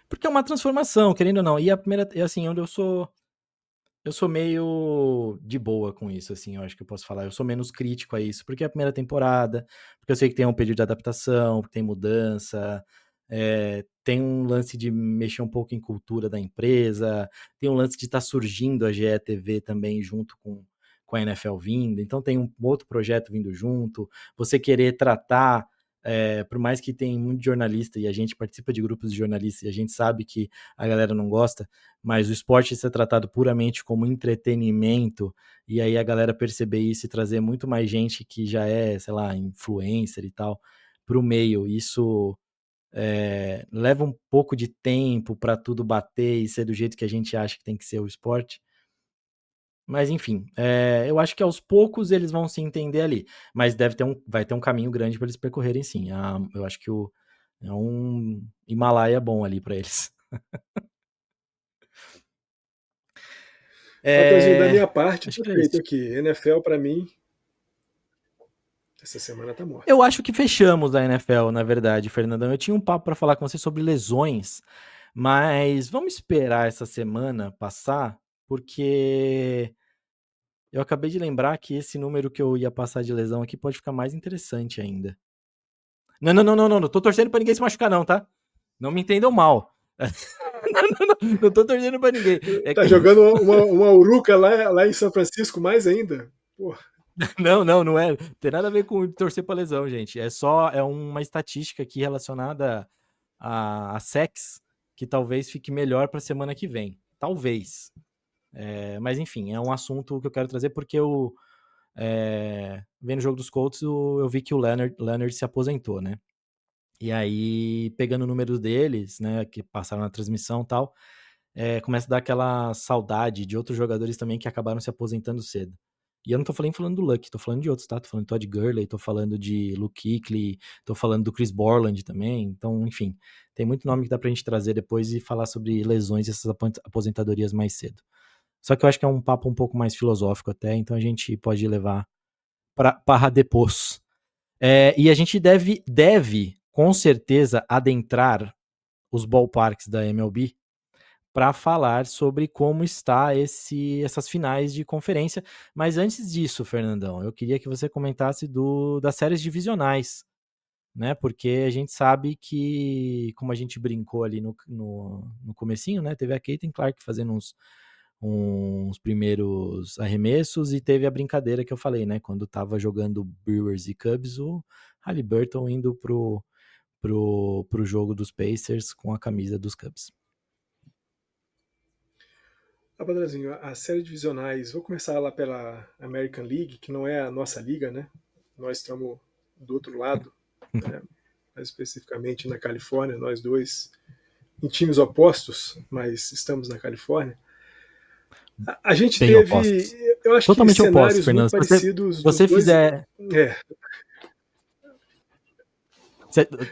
S1: porque é uma transformação, querendo ou não. E a primeira, assim, onde eu sou meio de boa com isso, assim, eu acho que eu posso falar. Eu sou menos crítico a isso, porque é a primeira temporada, porque eu sei que tem um período de adaptação, que tem mudança, tem um lance de mexer um pouco em cultura da empresa, tem um lance de estar surgindo a GE TV também junto com a NFL vindo, então tem um outro projeto vindo junto, você querer tratar, por mais que tem muito jornalista e a gente participa de grupos de jornalistas e a gente sabe que a galera não gosta, mas o esporte ser tratado puramente como entretenimento, e aí a galera perceber isso e trazer muito mais gente que já é, sei lá, influencer e tal, para o meio. Isso leva um pouco de tempo para tudo bater e ser do jeito que a gente acha que tem que ser o esporte. Mas enfim, eu acho que aos poucos eles vão se entender ali. Mas vai ter um caminho grande para eles percorrerem, sim. Eu acho que é um Himalaia bom ali para eles.
S2: Matheusinho, da minha parte,
S1: Acho
S2: tá
S1: que é
S2: feito
S1: isso.
S2: aqui. NFL, para mim, essa semana tá morta.
S1: Eu acho que fechamos a NFL, na verdade, Fernandão. Eu tinha um papo para falar com você sobre lesões, mas vamos esperar essa semana passar, porque eu acabei de lembrar que esse número que eu ia passar de lesão aqui pode ficar mais interessante ainda. Não tô torcendo pra ninguém se machucar não, tá? Não me entendam mal. Não tô torcendo pra ninguém. É
S2: Tá
S1: que...
S2: jogando uma uruca lá em São Francisco mais ainda? Pô.
S1: Não é. Tem nada a ver com torcer pra lesão, gente. É uma estatística aqui relacionada a sex que talvez fique melhor pra semana que vem. Talvez. Mas enfim, é um assunto que eu quero trazer porque vendo o jogo dos Colts, eu vi que o Leonard se aposentou, né? E aí, pegando o número deles, né, que passaram na transmissão e tal, começa a dar aquela saudade de outros jogadores também que acabaram se aposentando cedo. E eu não tô falando do Luck, tô falando de outros, tá? Tô falando do Todd Gurley, tô falando de Luke Kuechly, tô falando do Chris Borland também. Então, enfim, tem muito nome que dá pra gente trazer depois e falar sobre lesões e essas aposentadorias mais cedo. Só que eu acho que é um papo um pouco mais filosófico até, então a gente pode levar para depois. E a gente deve, com certeza, adentrar os ballparks da MLB para falar sobre como está essas finais de conferência. Mas antes disso, Fernandão, eu queria que você comentasse das séries divisionais, né? Porque a gente sabe que, como a gente brincou ali no comecinho, né? Teve a Caitlin Clark fazendo uns primeiros arremessos e teve a brincadeira que eu falei, né? Quando tava jogando Brewers e Cubs, o Haliburton indo pro jogo dos Pacers com a camisa dos Cubs.
S2: Padrezinho, as séries divisionais, vou começar lá pela American League, que não é a nossa liga, né? Nós estamos do outro lado, né? Mais especificamente na Califórnia, nós dois em times opostos, mas estamos na Califórnia. A gente
S1: Bem
S2: teve,
S1: opostos.
S2: eu acho que
S1: Totalmente opostos,
S2: cenários muito
S1: Fernando. Se
S2: parecidos dos
S1: você
S2: dois.
S1: fizer.
S2: É,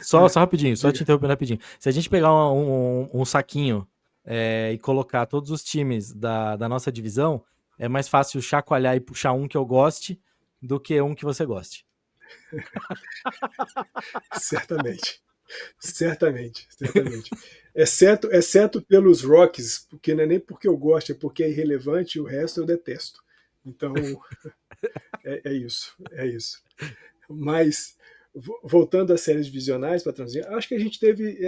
S1: Só rapidinho, só te
S2: diga.
S1: interrompendo rapidinho. Se a gente pegar um saquinho e colocar todos os times da nossa divisão, é mais fácil chacoalhar e puxar um que eu goste do que um que você goste.
S2: Certamente. Certamente. Exceto pelos Rockies, porque não é nem porque eu gosto, é porque é irrelevante e o resto eu detesto. Então, é isso. Mas, voltando às séries divisionais, patrãozinho, acho que a gente teve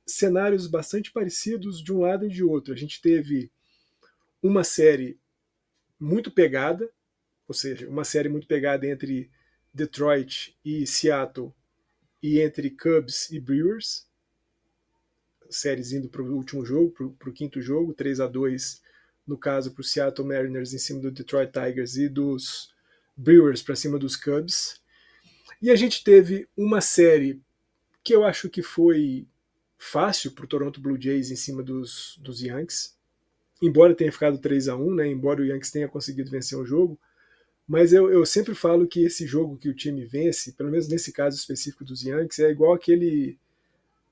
S2: cenários bastante parecidos de um lado e de outro. A gente teve uma série muito pegada, ou seja, uma série muito pegada entre Detroit e Seattle e entre Cubs e Brewers, séries indo para o último jogo, para o quinto jogo, 3-2 no caso para o Seattle Mariners em cima do Detroit Tigers e dos Brewers para cima dos Cubs. E a gente teve uma série que eu acho que foi fácil para o Toronto Blue Jays em cima dos Yankees, embora tenha ficado 3-1, né, embora o Yankees tenha conseguido vencer o jogo, mas eu sempre falo que esse jogo que o time vence, pelo menos nesse caso específico dos Yankees, é igual aquele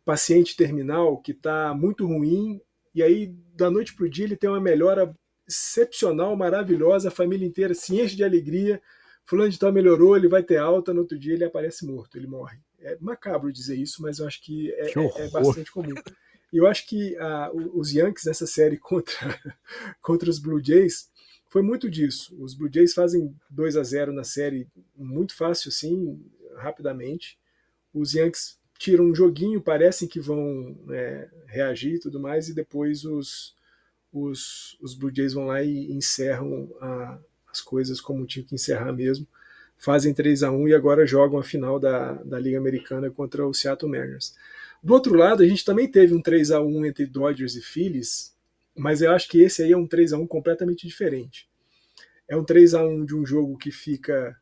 S2: paciente terminal que está muito ruim e aí da noite para o dia ele tem uma melhora excepcional, maravilhosa, a família inteira se enche de alegria, fulano de tal melhorou, ele vai ter alta, no outro dia ele aparece morto, ele morre. É macabro dizer isso, mas eu acho que
S1: Que
S2: é
S1: horror!
S2: bastante comum. E eu acho que os Yankees nessa série contra os Blue Jays foi muito disso. Os Blue Jays fazem 2-0 na série muito fácil assim, rapidamente. Os Yankees tiram um joguinho, parecem que vão reagir e tudo mais, e depois os Blue Jays vão lá e encerram as coisas como tinha que encerrar mesmo. Fazem 3-1 e agora jogam a final da Liga Americana contra o Seattle Mariners. Do outro lado, a gente também teve um 3-1 entre Dodgers e Phillies, mas eu acho que esse aí é um 3-1 completamente diferente. É um 3-1 de um jogo que fica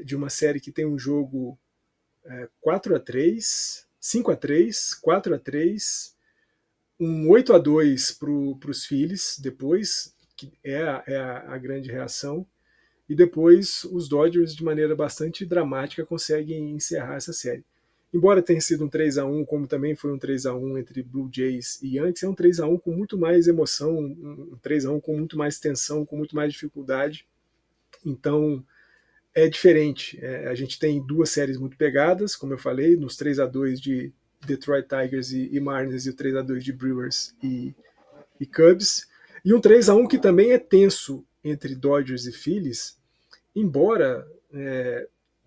S2: de uma série que tem um jogo 4-3, 5-3, 4-3, um 8-2 para os Phillies depois, que é a grande reação, e depois os Dodgers, de maneira bastante dramática, conseguem encerrar essa série. Embora tenha sido um 3-1, como também foi um 3-1 entre Blue Jays e Yankees, é um 3-1 com muito mais emoção, um 3-1 com muito mais tensão, com muito mais dificuldade. Então, é diferente. A gente tem duas séries muito pegadas, como eu falei, nos 3-2 de Detroit Tigers e Mariners e o 3-2 de Brewers e Cubs. E um 3-1 que também é tenso entre Dodgers e Phillies, embora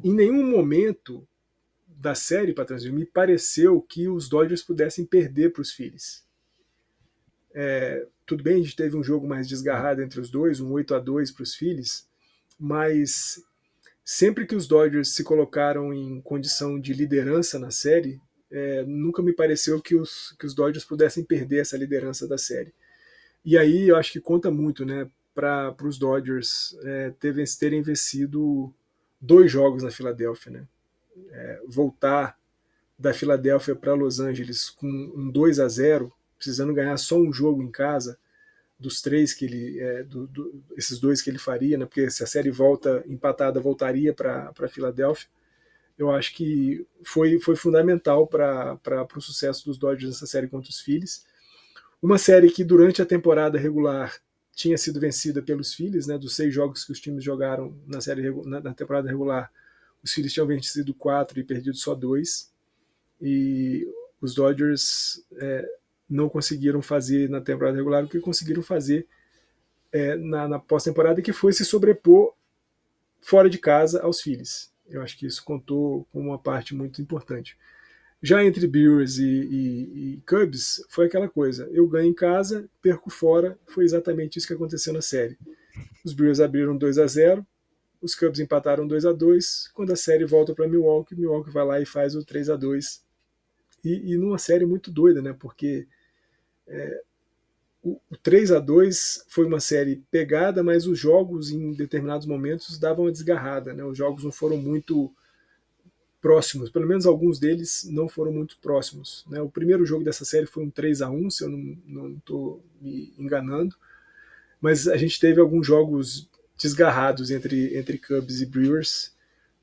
S2: em nenhum momento da série, Patrãozinho, me pareceu que os Dodgers pudessem perder para os Phillies. Tudo bem, a gente teve um jogo mais desgarrado entre os dois, um 8-2 para os Phillies, mas sempre que os Dodgers se colocaram em condição de liderança na série, nunca me pareceu que os Dodgers pudessem perder essa liderança da série. E aí eu acho que conta muito, né, para os Dodgers terem vencido 2 jogos na Filadélfia, né? Voltar da Filadélfia para Los Angeles com um 2-0, precisando ganhar só um jogo em casa, dos 3 que ele, esses 2 que ele faria, né? Porque se a série volta empatada, voltaria para a Filadélfia. Eu acho que foi fundamental para o sucesso dos Dodgers nessa série contra os Phillies. Uma série que durante a temporada regular tinha sido vencida pelos Phillies, né? Dos 6 jogos que os times jogaram na temporada regular, os Phillies tinham vencido 4 e perdido só 2. E os Dodgers não conseguiram fazer na temporada regular o que conseguiram fazer na pós-temporada, que foi se sobrepor fora de casa aos Phillies. Eu acho que isso contou como uma parte muito importante. Já entre Brewers e Cubs, foi aquela coisa. Eu ganho em casa, perco fora. Foi exatamente isso que aconteceu na série. Os Brewers abriram 2-0, os Cubs empataram 2-2. Quando a série volta para Milwaukee vai lá e faz o 3-2. E numa série muito doida, né? Porque o 3-2 foi uma série pegada, mas os jogos em determinados momentos davam uma desgarrada, né? Os jogos não foram muito próximos, pelo menos alguns deles não foram muito próximos, né? O primeiro jogo dessa série foi um 3-1, se eu não estou me enganando, mas a gente teve alguns jogos desgarrados entre Cubs e Brewers,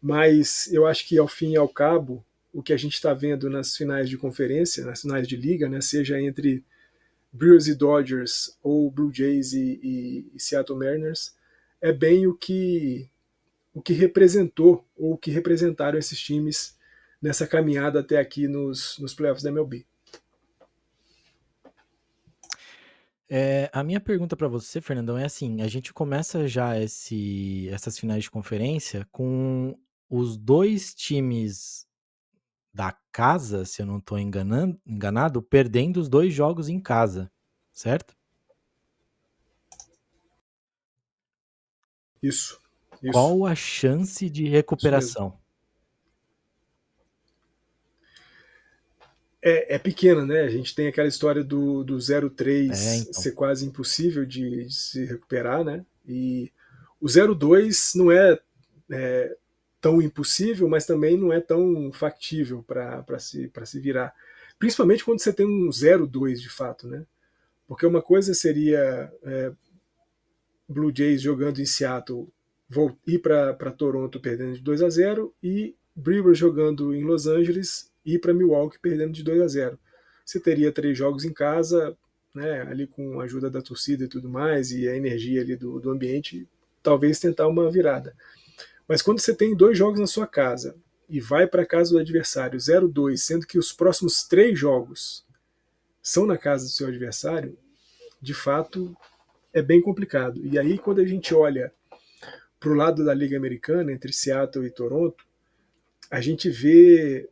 S2: mas eu acho que ao fim e ao cabo, o que a gente está vendo nas finais de conferência, nas finais de liga, né, seja entre Brewers e Dodgers ou Blue Jays e Seattle Mariners, é bem o que representou ou o que representaram esses times nessa caminhada até aqui nos playoffs da MLB.
S1: A minha pergunta para você, Fernandão, é assim: a gente começa já essas finais de conferência com os 2 times da casa, se eu não estou enganado, perdendo os 2 jogos em casa, certo?
S2: Isso.
S1: Qual a chance de
S2: Isso mesmo.
S1: recuperação?
S2: É pequena, né? A gente tem aquela história do 0-3
S1: Então.
S2: ser quase impossível de se recuperar, né? E o 0-2 não é tão impossível, mas também não é tão factível para se virar. Principalmente quando você tem um 0-2 de fato, né? Porque uma coisa seria Blue Jays jogando em Seattle ir para Toronto perdendo de 2-0 e Brewers jogando em Los Angeles ir para Milwaukee perdendo de 2-0. Você teria 3 jogos em casa, né, ali com a ajuda da torcida e tudo mais, e a energia ali do ambiente, talvez tentar uma virada. Mas quando você tem 2 jogos na sua casa e vai para a casa do adversário 0-2, sendo que os próximos 3 jogos são na casa do seu adversário, de fato é bem complicado. E aí, quando a gente olha para o lado da Liga Americana, entre Seattle e Toronto, a gente vê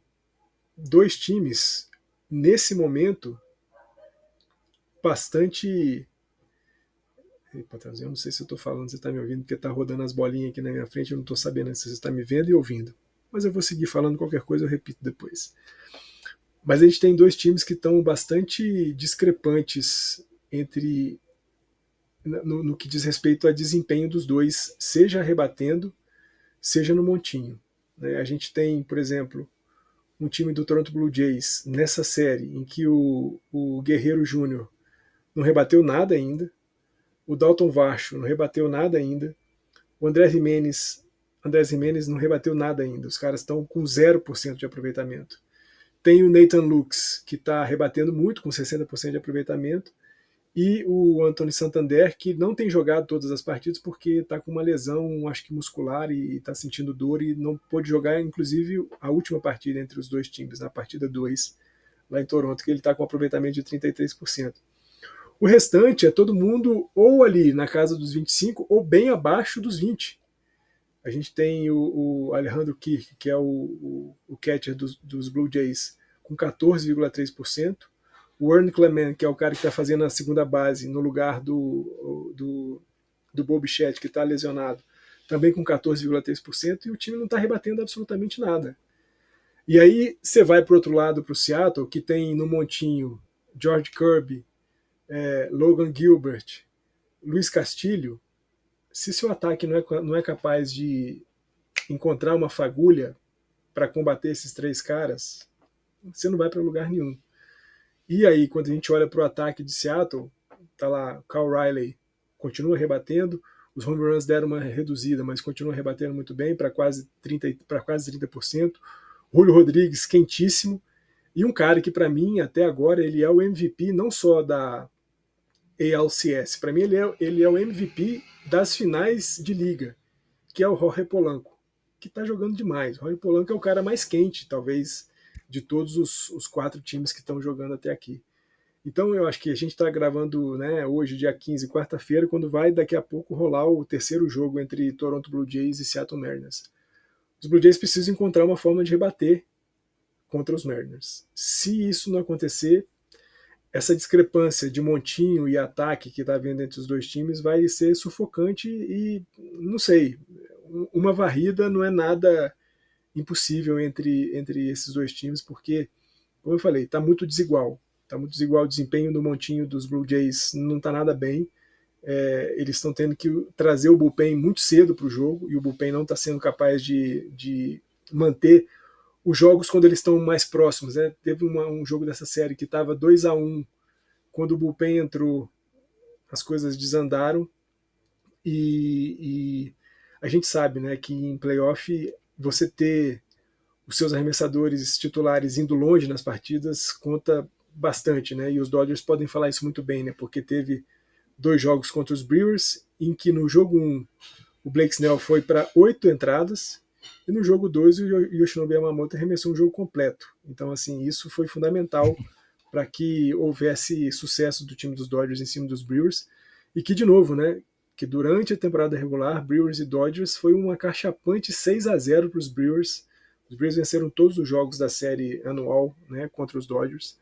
S2: 2 times, nesse momento, bastante. Eu não sei se eu estou falando, você está me ouvindo, porque está rodando as bolinhas aqui na minha frente, eu não estou sabendo se você está me vendo e ouvindo. Mas eu vou seguir falando qualquer coisa, eu repito depois. Mas a gente tem 2 times que estão bastante discrepantes no que diz respeito a desempenho dos dois, seja rebatendo, seja no montinho. A gente tem, por exemplo, um time do Toronto Blue Jays nessa série em que o Guerreiro Júnior não rebateu nada ainda, o Dalton Varsho não rebateu nada ainda, o Andrés Giménez não rebateu nada ainda, os caras estão com 0% de aproveitamento. Tem o Nathan Lux, que está rebatendo muito, com 60% de aproveitamento, e o Anthony Santander, que não tem jogado todas as partidas porque está com uma lesão, acho que muscular, e está sentindo dor e não pôde jogar, inclusive, a última partida entre os 2 times, na partida 2, lá em Toronto, que ele está com um aproveitamento de 33%. O restante é todo mundo ou ali na casa dos 25 ou bem abaixo dos 20. A gente tem o Alejandro Kirk, que é o catcher dos Blue Jays, com 14,3%. O Earn Clement, que é o cara que está fazendo a segunda base no lugar do Bo Bichette, que está lesionado, também com 14,3%, e o time não está rebatendo absolutamente nada. E aí você vai para o outro lado, para o Seattle, que tem no montinho George Kirby, Logan Gilbert, Luiz Castilho. Se seu ataque não é capaz de encontrar uma fagulha para combater esses três caras, você não vai para lugar nenhum. E aí, quando a gente olha para o ataque de Seattle, tá lá, Kyle Riley continua rebatendo, os home runs deram uma reduzida, mas continua rebatendo muito bem, para quase 30%. Julio Rodrigues, quentíssimo, e um cara que para mim, até agora, ele é o MVP não só da ALCS, para mim ele é o MVP das finais de liga, que é o Jorge Polanco, que está jogando demais. O Jorge Polanco é o cara mais quente, talvez, de todos os 4 times que estão jogando até aqui. Então eu acho que a gente está gravando, né, hoje, dia 15, quarta-feira, quando vai daqui a pouco rolar o terceiro jogo entre Toronto Blue Jays e Seattle Mariners. Os Blue Jays precisam encontrar uma forma de rebater contra os Mariners. Se isso não acontecer, essa discrepância de montinho e ataque que está havendo entre os dois times vai ser sufocante e, não sei, uma varrida não é nada impossível entre esses dois times, porque, como eu falei, está muito desigual. Está muito desigual o desempenho do montinho dos Blue Jays, não está nada bem. Eles estão tendo que trazer o bullpen muito cedo para o jogo, e o bullpen não está sendo capaz de manter os jogos quando eles estão mais próximos. Né? Teve um jogo dessa série que estava 2-1, quando o bullpen entrou, as coisas desandaram, e a gente sabe, né, que em playoff você ter os seus arremessadores titulares indo longe nas partidas conta bastante, né? E os Dodgers podem falar isso muito bem, né? Porque teve 2 jogos contra os Brewers, em que no jogo 1 o Blake Snell foi para 8 entradas, e no jogo 2 o Yoshinobu Yamamoto arremessou um jogo completo. Então, assim, isso foi fundamental para que houvesse sucesso do time dos Dodgers em cima dos Brewers, e que, de novo, né, que durante a temporada regular, Brewers e Dodgers foi uma cachapante 6-0 para os Brewers. Os Brewers venceram todos os jogos da série anual, né, contra os Dodgers,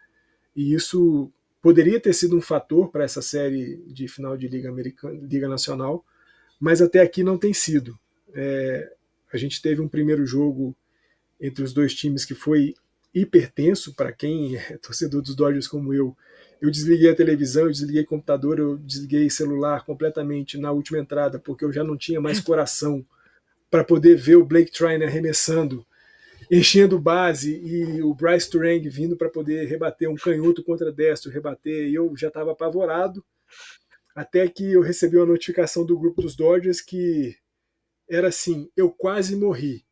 S2: e isso poderia ter sido um fator para essa série de final de Liga Americana, Liga Nacional, mas até aqui não tem sido. A gente teve um primeiro jogo entre os dois times que foi hipertenso. Para quem é torcedor dos Dodgers como eu desliguei a televisão, eu desliguei o computador, eu desliguei celular completamente na última entrada, porque eu já não tinha mais coração para poder ver o Blake Treinen arremessando, enchendo base, e o Bryce Turang vindo para poder rebater um canhoto contra destro, rebater, e eu já estava apavorado, até que eu recebi uma notificação do grupo dos Dodgers que era assim: eu quase morri.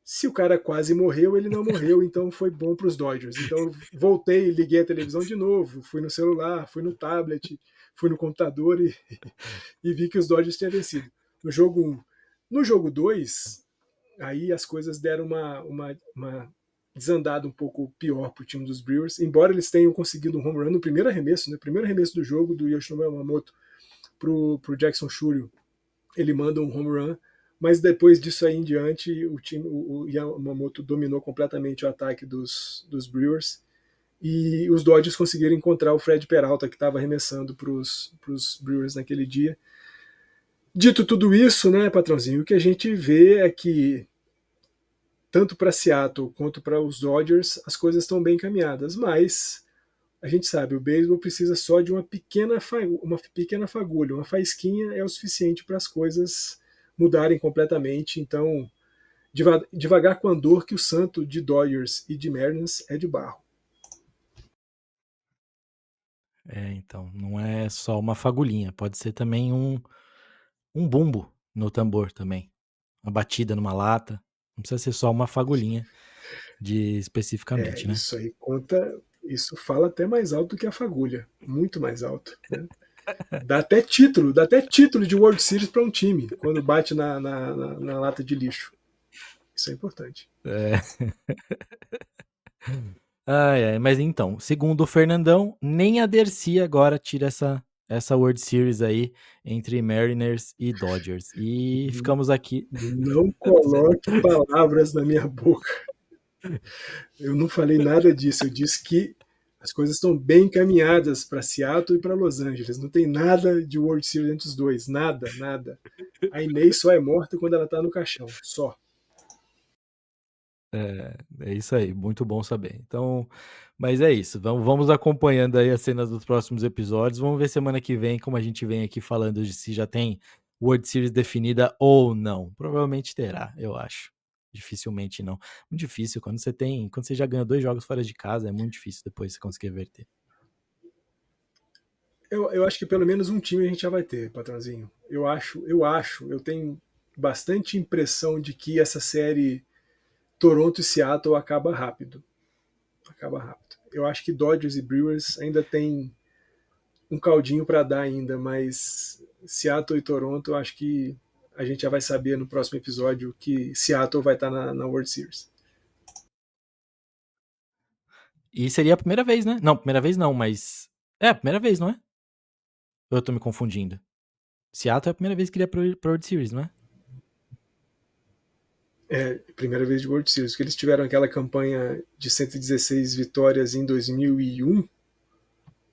S2: Se o cara quase morreu, ele não morreu, então foi bom para os Dodgers. Então eu voltei, liguei a televisão de novo, fui no celular, fui no tablet, fui no computador e vi que os Dodgers tinham vencido. No jogo 1. No jogo 2, aí as coisas deram uma desandada um pouco pior para o time dos Brewers, embora eles tenham conseguido um home run no primeiro arremesso, né? Primeiro arremesso do jogo do Yoshinobu Yamamoto pro Jackson Chourio, ele manda um home run, mas depois disso aí em diante o Yamamoto dominou completamente o ataque dos Brewers, e os Dodgers conseguiram encontrar o Fred Peralta, que estava arremessando para os Brewers naquele dia. Dito tudo isso, né, patrãozinho, o que a gente vê é que tanto para Seattle quanto para os Dodgers as coisas estão bem encaminhadas, mas a gente sabe, o beisebol precisa só de uma pequena fagulha, uma faísquinha é o suficiente para as coisas mudarem completamente. Então, devagar com a dor, que o santo de Dodgers e de Mariners é de barro.
S1: Então, não é só uma fagulhinha, pode ser também um bumbo no tambor também, uma batida numa lata, não precisa ser só uma fagulhinha especificamente, né?
S2: Isso aí conta, isso fala até mais alto do que a fagulha, muito mais alto, né? Dá até título de World Series para um time, quando bate na lata de lixo. Isso é importante.
S1: É. Ai, mas então, segundo o Fernandão, nem a Dercy agora tira essa World Series aí entre Mariners e Dodgers. E ficamos aqui.
S2: Não coloque palavras na minha boca. Eu não falei nada disso. Eu disse que as coisas estão bem encaminhadas para Seattle e para Los Angeles. Não tem nada de World Series entre os dois. Nada, nada. A Inês só é morta quando ela está no caixão. Só.
S1: É isso aí, muito bom saber. Então, mas é isso. Vamos acompanhando aí as cenas dos próximos episódios. Vamos ver semana que vem como a gente vem aqui falando de se já tem World Series definida ou não. Provavelmente terá, eu acho. Dificilmente não. Muito difícil quando você já ganhou 2 jogos fora de casa, é muito difícil depois você conseguir reverter.
S2: Eu acho que pelo menos um time a gente já vai ter, patrãozinho. Eu tenho bastante impressão de que essa série Toronto e Seattle acaba rápido. Acaba rápido. Eu acho que Dodgers e Brewers ainda tem um caldinho para dar ainda, mas Seattle e Toronto, eu acho que a gente já vai saber no próximo episódio que Seattle vai estar na World Series.
S1: E seria a primeira vez, né? Não, primeira vez não, mas. É a primeira vez, não é? Ou eu tô me confundindo? Seattle é a primeira vez que iria pro World Series, não é?
S2: É, primeira vez de World Series, porque eles tiveram aquela campanha de 116 vitórias em 2001,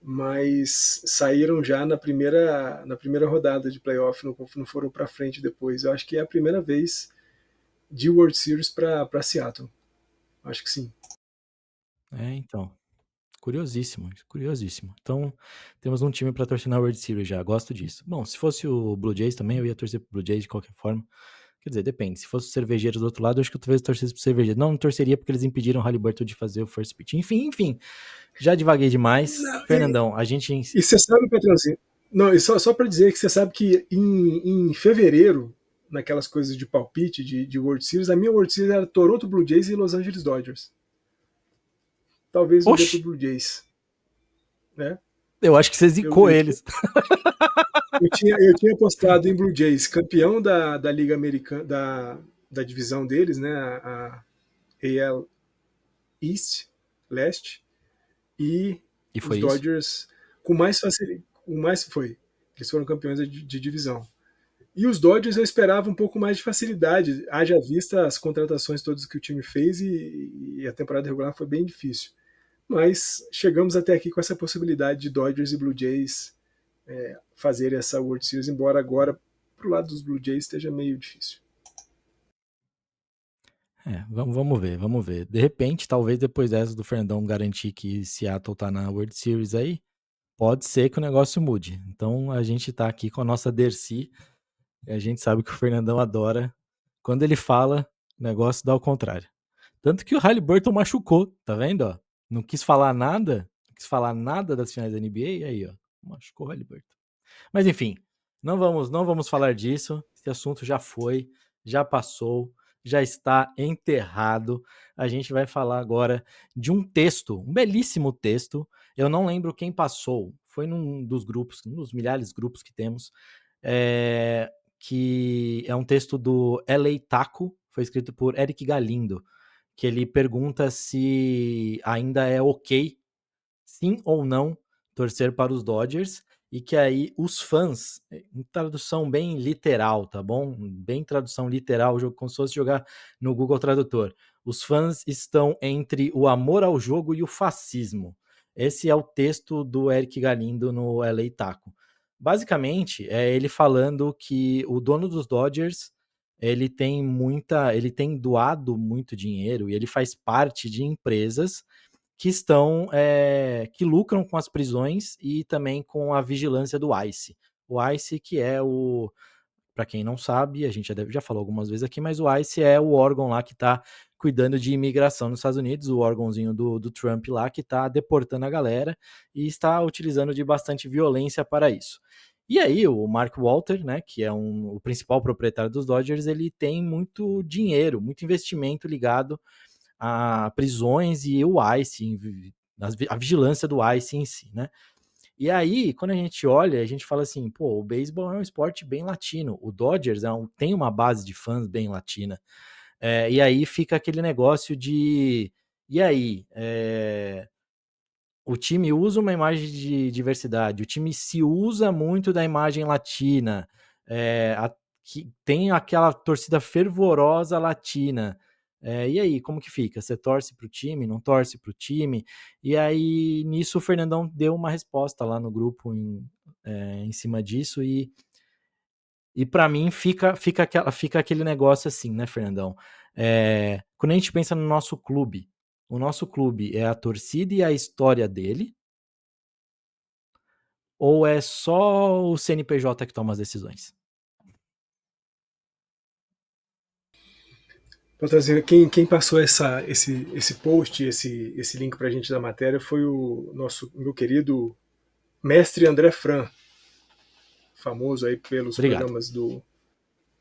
S2: mas saíram já na primeira rodada de playoff, não foram para frente depois. Eu acho que é a primeira vez de World Series para Seattle. Acho que sim.
S1: É, então. Curiosíssimo, curiosíssimo. Então, temos um time para torcer na World Series já, gosto disso. Bom, se fosse o Blue Jays também, eu ia torcer pro Blue Jays de qualquer forma. Quer dizer, depende. Se fosse o Cervejeiros do outro lado, eu acho que eu talvez torcesse pro Cervejeiros. Não torceria porque eles impediram o Halliburton de fazer o first pitch. Enfim, já divaguei demais.
S2: Não,
S1: Fernandão, a gente...
S2: e você sabe, Petrãozinho, não, e só para dizer que você sabe que em fevereiro, naquelas coisas de palpite de World Series, a minha World Series era Toronto Blue Jays e Los Angeles Dodgers. Talvez eu dê pro
S1: Oxi,
S2: Blue Jays. Né?
S1: eu acho que você
S2: Eu,
S1: zicou
S2: eu,
S1: eles.
S2: eu tinha apostado em Blue Jays, campeão da Liga Americana, da divisão deles, né? A AL East, Leste, e
S1: E
S2: os
S1: foi isso.
S2: Dodgers com mais facilidade. Foi. Eles foram campeões de divisão. E os Dodgers eu esperava um pouco mais de facilidade, haja vista as contratações todas que o time fez e a temporada regular foi bem difícil. Mas chegamos até aqui com essa possibilidade de Dodgers e Blue Jays fazerem essa World Series, embora agora pro lado dos Blue Jays esteja meio difícil.
S1: Vamos ver. De repente, talvez depois dessa do Fernandão garantir que Seattle tá na World Series aí, pode ser que o negócio mude. Então a gente tá aqui com a nossa Dercy. E a gente sabe que o Fernandão adora. Quando ele fala, o negócio dá ao contrário. Tanto que o Halliburton machucou, tá vendo? Ó? Não quis falar nada. Não quis falar nada das finais da NBA. E aí, ó. Machucou o Halliburton. Mas enfim, não vamos falar disso. Esse assunto já foi, já passou, já está enterrado. A gente vai falar agora de um texto, um belíssimo texto. Eu não lembro quem passou. Foi num dos grupos, um dos milhares de grupos que temos. Que é um texto do L.A. Taco, foi escrito por Eric Galindo, que ele pergunta se ainda é ok, sim ou não, torcer para os Dodgers, e que aí os fãs, em tradução bem literal, tá bom? Bem tradução literal, como se fosse jogar no Google Tradutor. Os fãs estão entre o amor ao jogo e o fascismo. Esse é o texto do Eric Galindo no LA Taco. Basicamente, é ele falando que o dono dos Dodgers ele tem doado muito dinheiro e ele faz parte de empresas que lucram com as prisões e também com a vigilância do ICE. O ICE, que é para quem não sabe, a gente já falou algumas vezes aqui, mas o ICE é o órgão lá que está cuidando de imigração nos Estados Unidos, o órgãozinho do Trump lá, que está deportando a galera e está utilizando de bastante violência para isso. E aí, o Mark Walter, né, que é o principal proprietário dos Dodgers, ele tem muito dinheiro, muito investimento ligado a prisões e o ICE, a vigilância do ICE em si, né? E aí, quando a gente olha, a gente fala assim, pô, o beisebol é um esporte bem latino, o Dodgers tem uma base de fãs bem latina, e aí fica aquele negócio de, e aí, o time usa uma imagem de diversidade, o time se usa muito da imagem latina, que tem aquela torcida fervorosa latina. E aí, como que fica? Você torce pro time, não torce pro time? E aí, nisso, o Fernandão deu uma resposta lá no grupo em cima disso, e para mim fica aquele negócio assim, né, Fernandão? Quando a gente pensa no nosso clube, o nosso clube é a torcida e a história dele, ou é só o CNPJ que toma as decisões?
S2: Quem passou esse post, esse link para a gente da matéria foi o meu querido mestre André Fran, famoso aí pelos
S1: Obrigado.
S2: programas do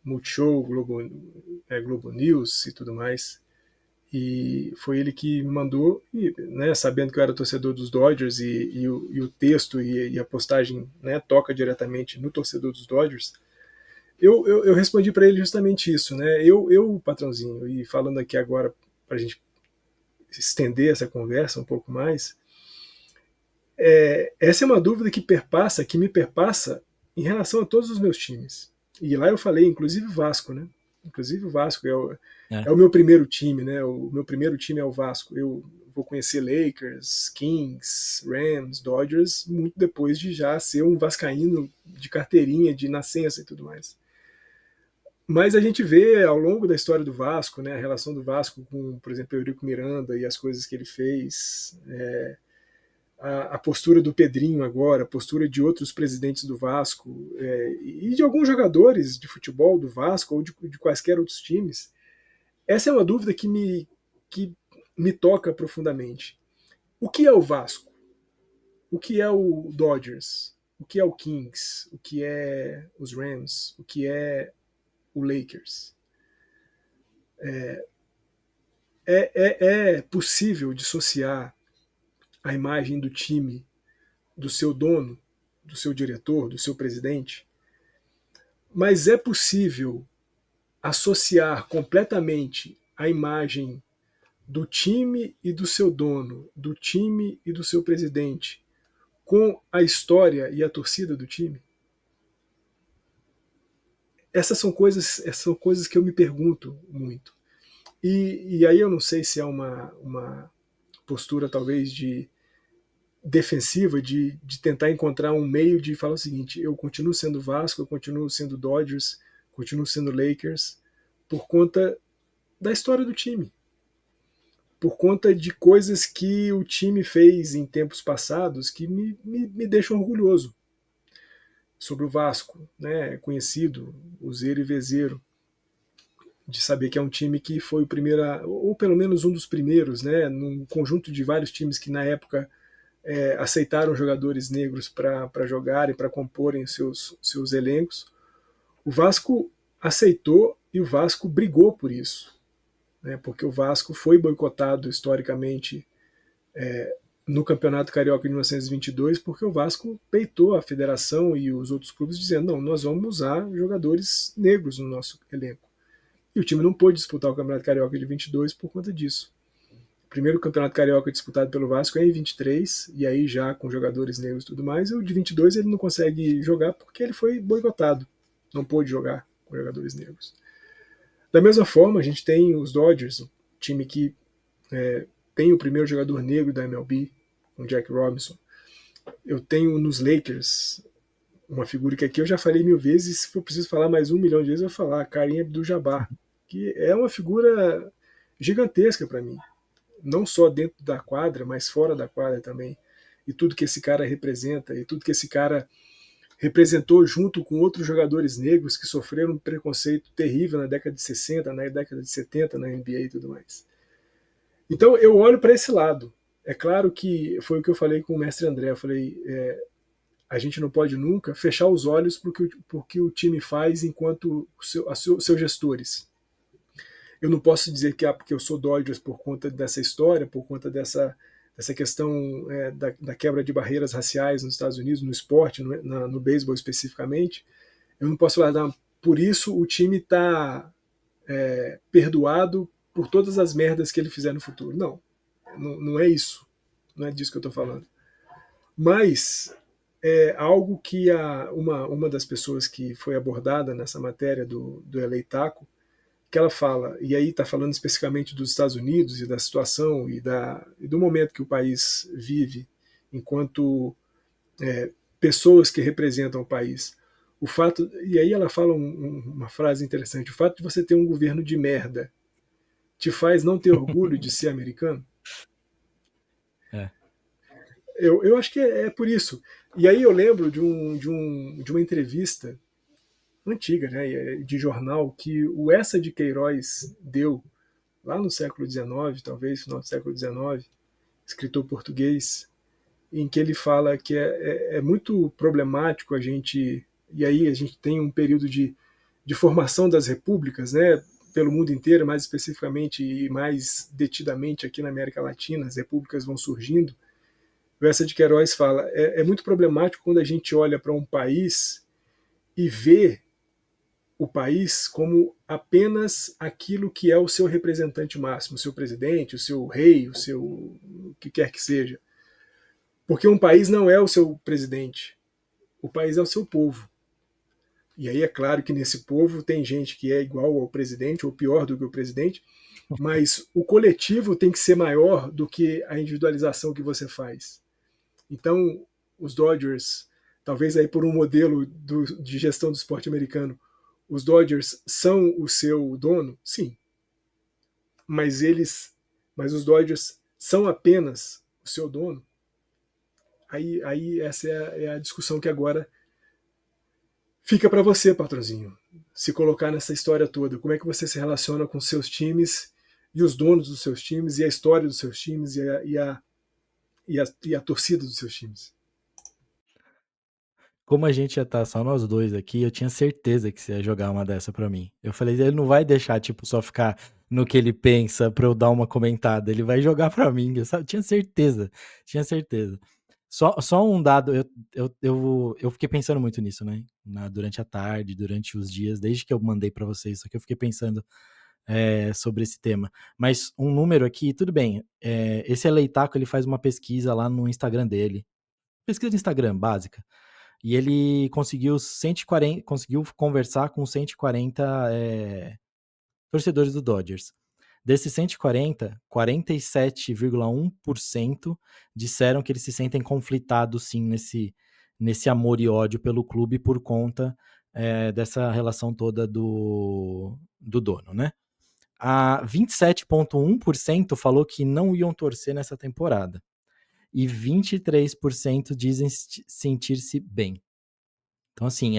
S2: Multishow, Globo News e tudo mais. E foi ele que me mandou, e, né, sabendo que eu era torcedor dos Dodgers e o texto e a postagem, né, toca diretamente no torcedor dos Dodgers, eu respondi para ele justamente isso, né? Patrãozinho, e falando aqui agora para a gente estender essa conversa um pouco mais, essa é uma dúvida que me perpassa em relação a todos os meus times. E lá eu falei, inclusive o Vasco, né? Inclusive o Vasco
S1: É.
S2: é o meu primeiro time, né? O meu primeiro time é o Vasco. Eu vou conhecer Lakers, Kings, Rams, Dodgers muito depois de já ser um vascaíno de carteirinha, de nascença e tudo mais. Mas a gente vê ao longo da história do Vasco, né, a relação do Vasco com, por exemplo, Eurico Miranda e as coisas que ele fez, a postura do Pedrinho agora, a postura de outros presidentes do Vasco e de alguns jogadores de futebol do Vasco ou de quaisquer outros times. Essa é uma dúvida que me toca profundamente. O que é o Vasco? O que é o Dodgers? O que é o Kings? O que é os Rams? O que é o Lakers? É possível dissociar a imagem do time do seu dono, do seu diretor, do seu presidente, mas é possível associar completamente a imagem do time e do seu dono, do time e do seu presidente, com a história e a torcida do time? Essas são coisas que eu me pergunto muito. E aí eu não sei se é uma postura talvez de defensiva, de tentar encontrar um meio de falar o seguinte: eu continuo sendo Vasco, eu continuo sendo Dodgers, continuo sendo Lakers, por conta da história do time, por conta de coisas que o time fez em tempos passados que me deixam orgulhoso sobre o Vasco, né? Conhecido, useiro e vezeiro, de saber que é um time que foi o primeiro, ou pelo menos um dos primeiros, né? Num conjunto de vários times que na época aceitaram jogadores negros para jogarem, para comporem seus elencos. O Vasco aceitou e o Vasco brigou por isso, né? Porque o Vasco foi boicotado historicamente no Campeonato Carioca de 1922, porque o Vasco peitou a federação e os outros clubes dizendo: não, nós vamos usar jogadores negros no nosso elenco. E o time não pôde disputar o Campeonato Carioca de 22 por conta disso. O primeiro Campeonato Carioca disputado pelo Vasco é em 23, e aí já com jogadores negros e tudo mais. E o de 22 ele não consegue jogar porque ele foi boicotado. Não pôde jogar com jogadores negros. Da mesma forma, a gente tem os Dodgers, o time que tem o primeiro jogador negro da MLB, com Jack Robinson. Eu tenho nos Lakers uma figura que aqui eu já falei 1000 vezes, se for preciso falar mais 1 milhão de vezes, eu vou falar, Kareem Abdul-Jabbar, que é uma figura gigantesca para mim. Não só dentro da quadra, mas fora da quadra também. E tudo que esse cara representa, e tudo que esse cara representou junto com outros jogadores negros que sofreram um preconceito terrível na década de 60, na década de 70, na NBA e tudo mais. Então eu olho para esse lado. É claro que foi o que eu falei com o mestre André. Eu falei, a gente não pode nunca fechar os olhos para o que o time faz enquanto seus gestores. Eu não posso dizer que porque eu sou Dodgers por conta dessa história, por conta dessa questão da quebra de barreiras raciais nos Estados Unidos, no esporte, no beisebol especificamente. Eu não posso falar, por isso o time está perdoado por todas as merdas que ele fizer no futuro. Não, não é isso. não é disso que eu estou falando. Mas é algo que uma das pessoas que foi abordada nessa matéria do LA Taco, que ela fala, e aí está falando especificamente dos Estados Unidos e da situação e do momento que o país vive enquanto pessoas que representam o país. O fato, e aí ela fala uma frase interessante: o fato de você ter um governo de merda te faz não ter orgulho de ser americano?
S1: É.
S2: Eu acho que é por isso. E aí eu lembro de uma entrevista antiga, né, de jornal, que o Essa de Queiroz deu lá no século XIX, talvez final do século XIX, escritor português, em que ele fala que é muito problemático a gente, e aí a gente tem um período de formação das repúblicas, né, pelo mundo inteiro, mais especificamente e mais detidamente aqui na América Latina, as repúblicas vão surgindo. O Essa de Queiroz fala, é muito problemático quando a gente olha para um país e vê o país como apenas aquilo que é o seu representante máximo, o seu presidente, o seu rei, o que quer que seja. Porque um país não é o seu presidente, o país é o seu povo. E aí é claro que nesse povo tem gente que é igual ao presidente ou pior do que o presidente, mas o coletivo tem que ser maior do que a individualização que você faz. Então, os Dodgers, talvez aí por um modelo de gestão do esporte americano, os Dodgers são o seu dono? Sim. Mas mas os Dodgers são apenas o seu dono? Aí essa é a discussão que agora fica para você, patrozinho. Se colocar nessa história toda, como é que você se relaciona com seus times e os donos dos seus times e a história dos seus times e a torcida dos seus times?
S1: Como a gente ia estar só nós dois aqui, eu tinha certeza que você ia jogar uma dessa pra mim. Eu falei, ele não vai deixar, tipo, só ficar no que ele pensa pra eu dar uma comentada. Ele vai jogar pra mim. Tinha certeza, tinha certeza. Só um dado, eu fiquei pensando muito nisso, né? Durante a tarde, durante os dias, desde que eu mandei pra vocês, só que eu fiquei pensando sobre esse tema. Mas um número aqui, tudo bem. Esse Eleitaco, ele faz uma pesquisa lá no Instagram dele. Pesquisa de Instagram, básica. E ele conseguiu conversar com 140 torcedores do Dodgers. Desses 140, 47,1% disseram que eles se sentem conflitados sim nesse amor e ódio pelo clube por conta dessa relação toda do dono, né? A 27,1% falou que não iam torcer nessa temporada. E 23% dizem sentir-se bem. Então, assim,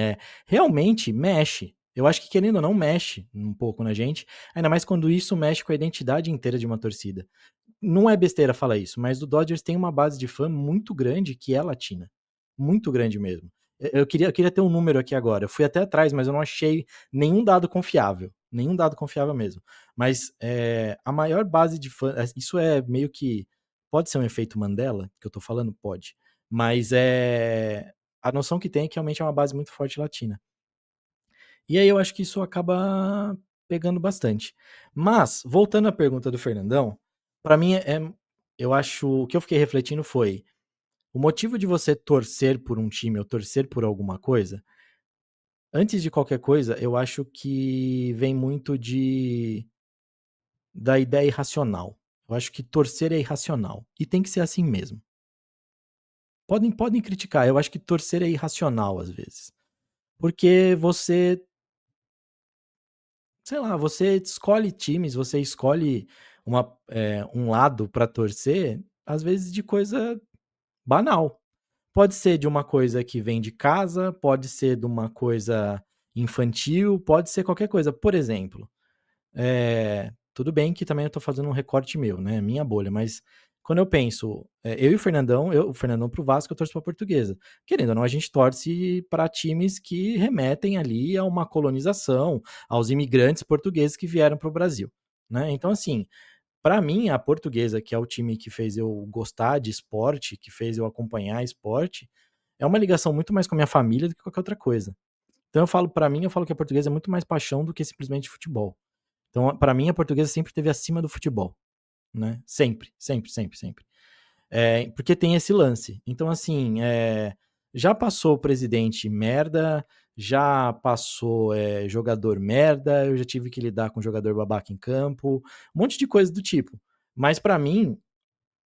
S1: realmente mexe. Eu acho que, querendo ou não, mexe um pouco na gente, ainda mais quando isso mexe com a identidade inteira de uma torcida. Não é besteira falar isso, mas o Dodgers tem uma base de fã muito grande que é latina. Muito grande mesmo. Eu queria ter um número aqui agora. Eu fui até atrás, mas eu não achei nenhum dado confiável. Nenhum dado confiável mesmo. Mas a maior base de fã. Isso é meio que. Pode ser um efeito Mandela, que eu tô falando? Pode. Mas a noção que tem é que realmente é uma base muito forte latina. E aí eu acho que isso acaba pegando bastante. Mas, voltando à pergunta do Fernandão, para mim eu acho, o que eu fiquei refletindo foi, o motivo de você torcer por um time ou torcer por alguma coisa, antes de qualquer coisa, eu acho que vem muito da ideia irracional. Eu acho que torcer é irracional. E tem que ser assim mesmo. Podem criticar, eu acho que torcer é irracional às vezes. Porque você, sei lá, você escolhe times, você escolhe um lado para torcer, às vezes de coisa banal. Pode ser de uma coisa que vem de casa, pode ser de uma coisa infantil, pode ser qualquer coisa. Por exemplo, tudo bem que também eu tô fazendo um recorte meu, né? Minha bolha, mas quando eu penso, eu e o Fernandão pro Vasco, eu torço pra Portuguesa. Querendo ou não, a gente torce para times que remetem ali a uma colonização, aos imigrantes portugueses que vieram pro Brasil, né? Então, assim, para mim, a Portuguesa, que é o time que fez eu gostar de esporte, que fez eu acompanhar esporte, é uma ligação muito mais com a minha família do que qualquer outra coisa. Então, eu falo que a Portuguesa é muito mais paixão do que simplesmente futebol. Então, para mim, a Portuguesa sempre esteve acima do futebol, né? Sempre, sempre, sempre, sempre. Porque tem esse lance. Então, assim, já passou presidente merda, já passou jogador merda, eu já tive que lidar com jogador babaca em campo, um monte de coisa do tipo. Mas pra mim,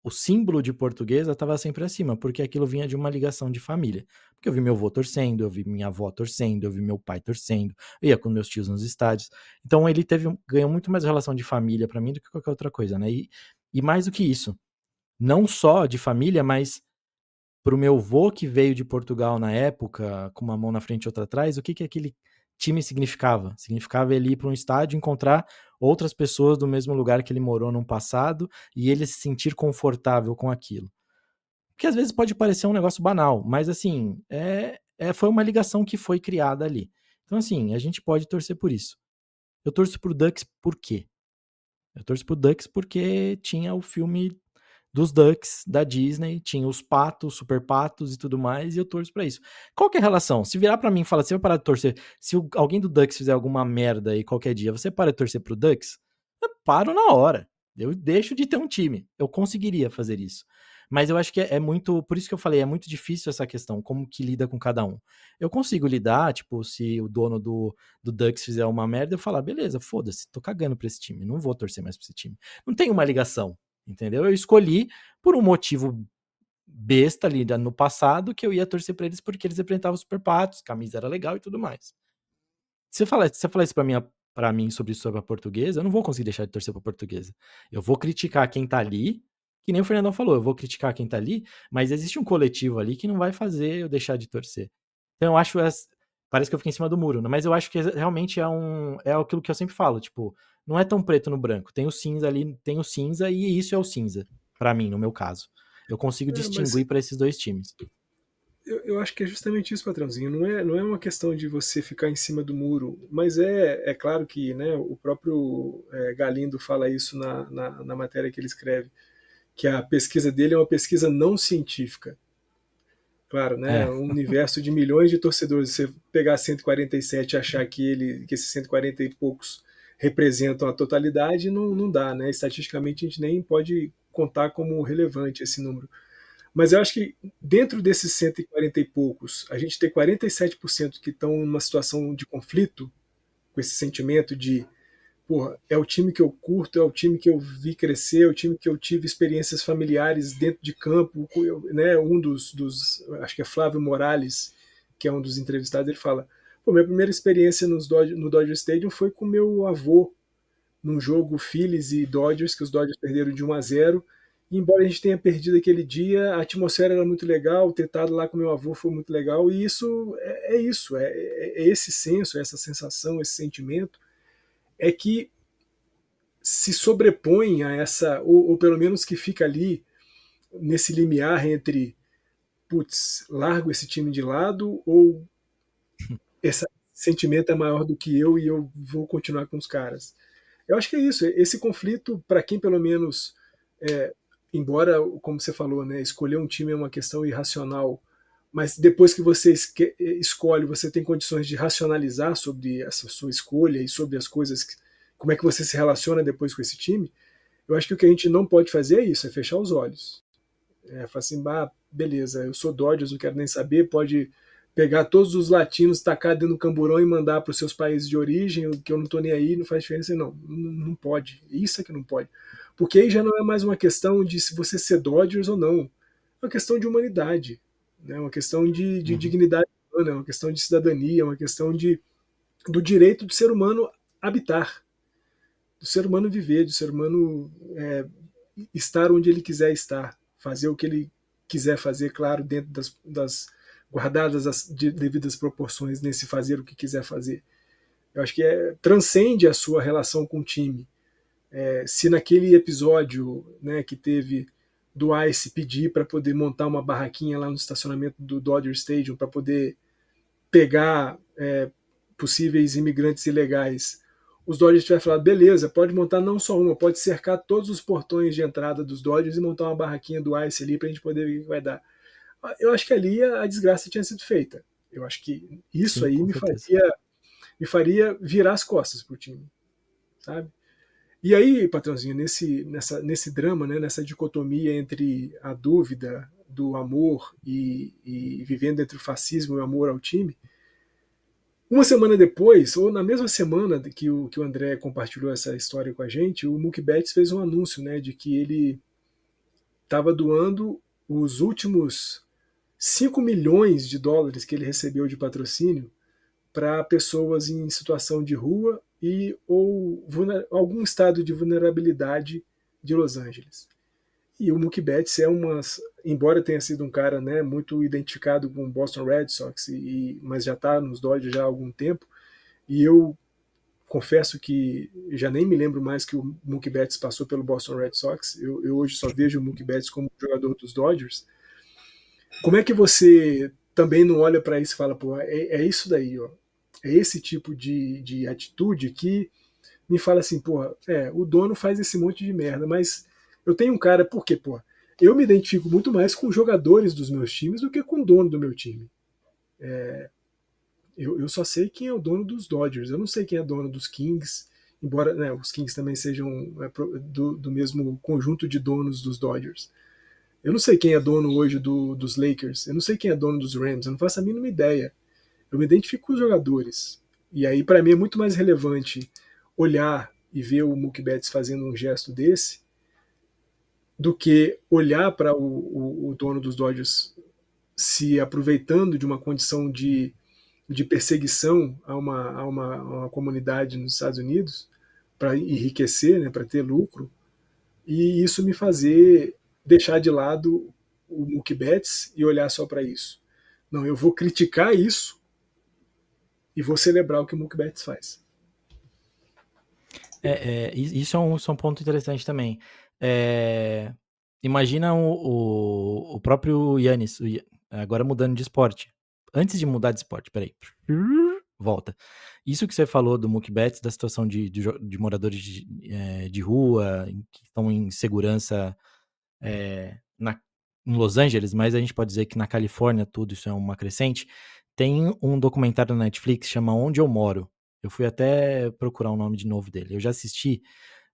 S1: o símbolo de Portuguesa estava sempre acima, porque aquilo vinha de uma ligação de família. Porque eu vi meu avô torcendo, eu vi minha avó torcendo, eu vi meu pai torcendo, eu ia com meus tios nos estádios. Então ele ganhou muito mais relação de família pra mim do que qualquer outra coisa, né? E mais do que isso, não só de família, mas pro meu avô que veio de Portugal na época, com uma mão na frente e outra atrás, o que que aquele time significava? Significava ele ir para um estádio, encontrar outras pessoas do mesmo lugar que ele morou no passado e ele se sentir confortável com aquilo. Que às vezes pode parecer um negócio banal, mas assim, foi uma ligação que foi criada ali. Então, assim, a gente pode torcer por isso. Eu torço pro Ducks por quê? Eu torço pro Ducks porque tinha o filme dos Ducks da Disney, tinha os patos, super patos e tudo mais, e eu torço pra isso. Qual que é a relação? Se virar pra mim e falar, você vai parar de torcer, se alguém do Ducks fizer alguma merda aí qualquer dia, você para de torcer pro Ducks? Eu paro na hora. Eu deixo de ter um time. Eu conseguiria fazer isso. Mas eu acho que é muito, por isso que eu falei, é muito difícil essa questão, como que lida com cada um. Eu consigo lidar, tipo, se o dono do Ducks fizer uma merda, eu falar, beleza, foda-se, tô cagando pra esse time, não vou torcer mais pra esse time. Não tem uma ligação, entendeu? Eu escolhi por um motivo besta ali no passado que eu ia torcer pra eles porque eles representavam os Super Patos, camisa era legal e tudo mais. Se você falar isso pra mim sobre a Portuguesa, eu não vou conseguir deixar de torcer pra Portuguesa. Eu vou criticar quem tá ali, que nem o Fernandão falou, eu vou criticar quem tá ali, mas existe um coletivo ali que não vai fazer eu deixar de torcer. Então eu acho, parece que eu fiquei em cima do muro, né? Mas eu acho que realmente é aquilo que eu sempre falo, tipo, não é tão preto no branco, tem o cinza ali, tem o cinza e isso é o cinza, pra mim, no meu caso. Eu consigo
S2: Mas
S1: distinguir pra esses dois times.
S2: eu acho que é justamente isso, patrãozinho. Não é uma questão de você ficar em cima do muro, mas é claro que, né, o próprio Galindo fala isso na matéria que ele escreve, que a pesquisa dele é uma pesquisa não científica. Claro, né,
S1: É.
S2: um universo de milhões de torcedores, você pegar 147 e achar que esses 140 e poucos representam a totalidade, não dá, né? Estatisticamente a gente nem pode contar como relevante esse número. Mas eu acho que dentro desses 140 e poucos, a gente ter 47% que estão numa situação de conflito, com esse sentimento de, porra, é o time que eu curto, é o time que eu vi crescer, é o time que eu tive experiências familiares dentro de campo, né? Um dos acho que é Flávio Morales, que é um dos entrevistados, ele fala, pô, minha primeira experiência no Dodger Stadium foi com meu avô, num jogo Phillies e Dodgers, que os Dodgers perderam de 1-0. E embora a gente tenha perdido aquele dia, a atmosfera era muito legal, ter estado lá com meu avô foi muito legal, e isso é esse senso, essa sensação, esse sentimento, é que se sobrepõe a essa, ou pelo menos que fica ali nesse limiar entre, putz, largo esse time de lado, ou esse sentimento é maior do que eu e eu vou continuar com os caras. Eu acho que é isso. Esse conflito, para quem pelo menos, é, embora, como você falou, né, escolher um time é uma questão irracional, mas depois que você escolhe, você tem condições de racionalizar sobre essa sua escolha e sobre as coisas, como é que você se relaciona depois com esse time. Eu acho que o que a gente não pode fazer é isso, é fechar os olhos. Falar assim, bah, beleza, eu sou Dodgers, não quero nem saber, pode pegar todos os latinos, tacar dentro do camburão e mandar para os seus países de origem, que eu não estou nem aí, não faz diferença, não pode. Isso é que não pode. Porque aí já não é mais uma questão de se você ser Dodgers ou não. É uma questão de humanidade, né? Uma questão de
S1: Uhum.
S2: dignidade humana, uma questão de cidadania, uma questão do direito do ser humano habitar, do ser humano viver, do ser humano estar onde ele quiser estar, fazer o que ele quiser fazer, claro, dentro das guardadas as devidas proporções nesse fazer o que quiser fazer. Eu acho que transcende a sua relação com o time. Se naquele episódio, né, que teve do Ice pedir para poder montar uma barraquinha lá no estacionamento do Dodger Stadium para poder pegar possíveis imigrantes ilegais, os Dodgers tiveram falado, beleza, pode montar não só uma, pode cercar todos os portões de entrada dos Dodgers e montar uma barraquinha do Ice ali para a gente poder ver o que vai dar. Eu acho que ali a desgraça tinha sido feita. Eu acho que isso
S1: Sim,
S2: aí
S1: com certeza.
S2: me faria virar as costas pro time, sabe? E aí, patrãozinho, nesse drama, né, nessa dicotomia entre a dúvida do amor e vivendo entre o fascismo e o amor ao time, uma semana depois, ou na mesma semana que o André compartilhou essa história com a gente, o Mookie Betts fez um anúncio, né, de que ele estava doando os últimos 5 milhões de dólares que ele recebeu de patrocínio para pessoas em situação de rua e ou algum estado de vulnerabilidade de Los Angeles. E o Mookie Betts embora tenha sido um cara, né, muito identificado com o Boston Red Sox, mas já está nos Dodgers já há algum tempo, e eu confesso que já nem me lembro mais que o Mookie Betts passou pelo Boston Red Sox. Eu hoje só vejo o Mookie Betts como jogador dos Dodgers. Como é que você também não olha para isso e fala, pô, é isso daí, ó. É esse tipo de atitude que me fala assim, pô, o dono faz esse monte de merda, mas eu tenho um cara, por quê, pô? Eu me identifico muito mais com os jogadores dos meus times do que com o dono do meu time. Eu só sei quem é o dono dos Dodgers, eu não sei quem é dono dos Kings, embora, né, os Kings também sejam do mesmo conjunto de donos dos Dodgers. Eu não sei quem é dono hoje dos Lakers, eu não sei quem é dono dos Rams, eu não faço a mínima ideia. Eu me identifico com os jogadores. E aí, para mim, é muito mais relevante olhar e ver o Mookie Betts fazendo um gesto desse do que olhar para o dono dos Dodgers se aproveitando de uma condição de perseguição a uma comunidade nos Estados Unidos para enriquecer, né, para ter lucro, e isso me fazer deixar de lado o Mookie Betts e olhar só para isso. Não, eu vou criticar isso e vou celebrar o que o Mookie Betts faz.
S1: Isso é um ponto interessante também. Imagina o próprio Yannis, agora mudando de esporte. Antes de mudar de esporte, peraí. Volta. Isso que você falou do Mookie Betts, da situação de moradores de rua, que estão em segurança em Los Angeles, mas a gente pode dizer que na Califórnia tudo isso é uma crescente. Tem um documentário na Netflix que chama Onde Eu Moro. Eu fui até procurar o nome de novo dele. Eu já assisti.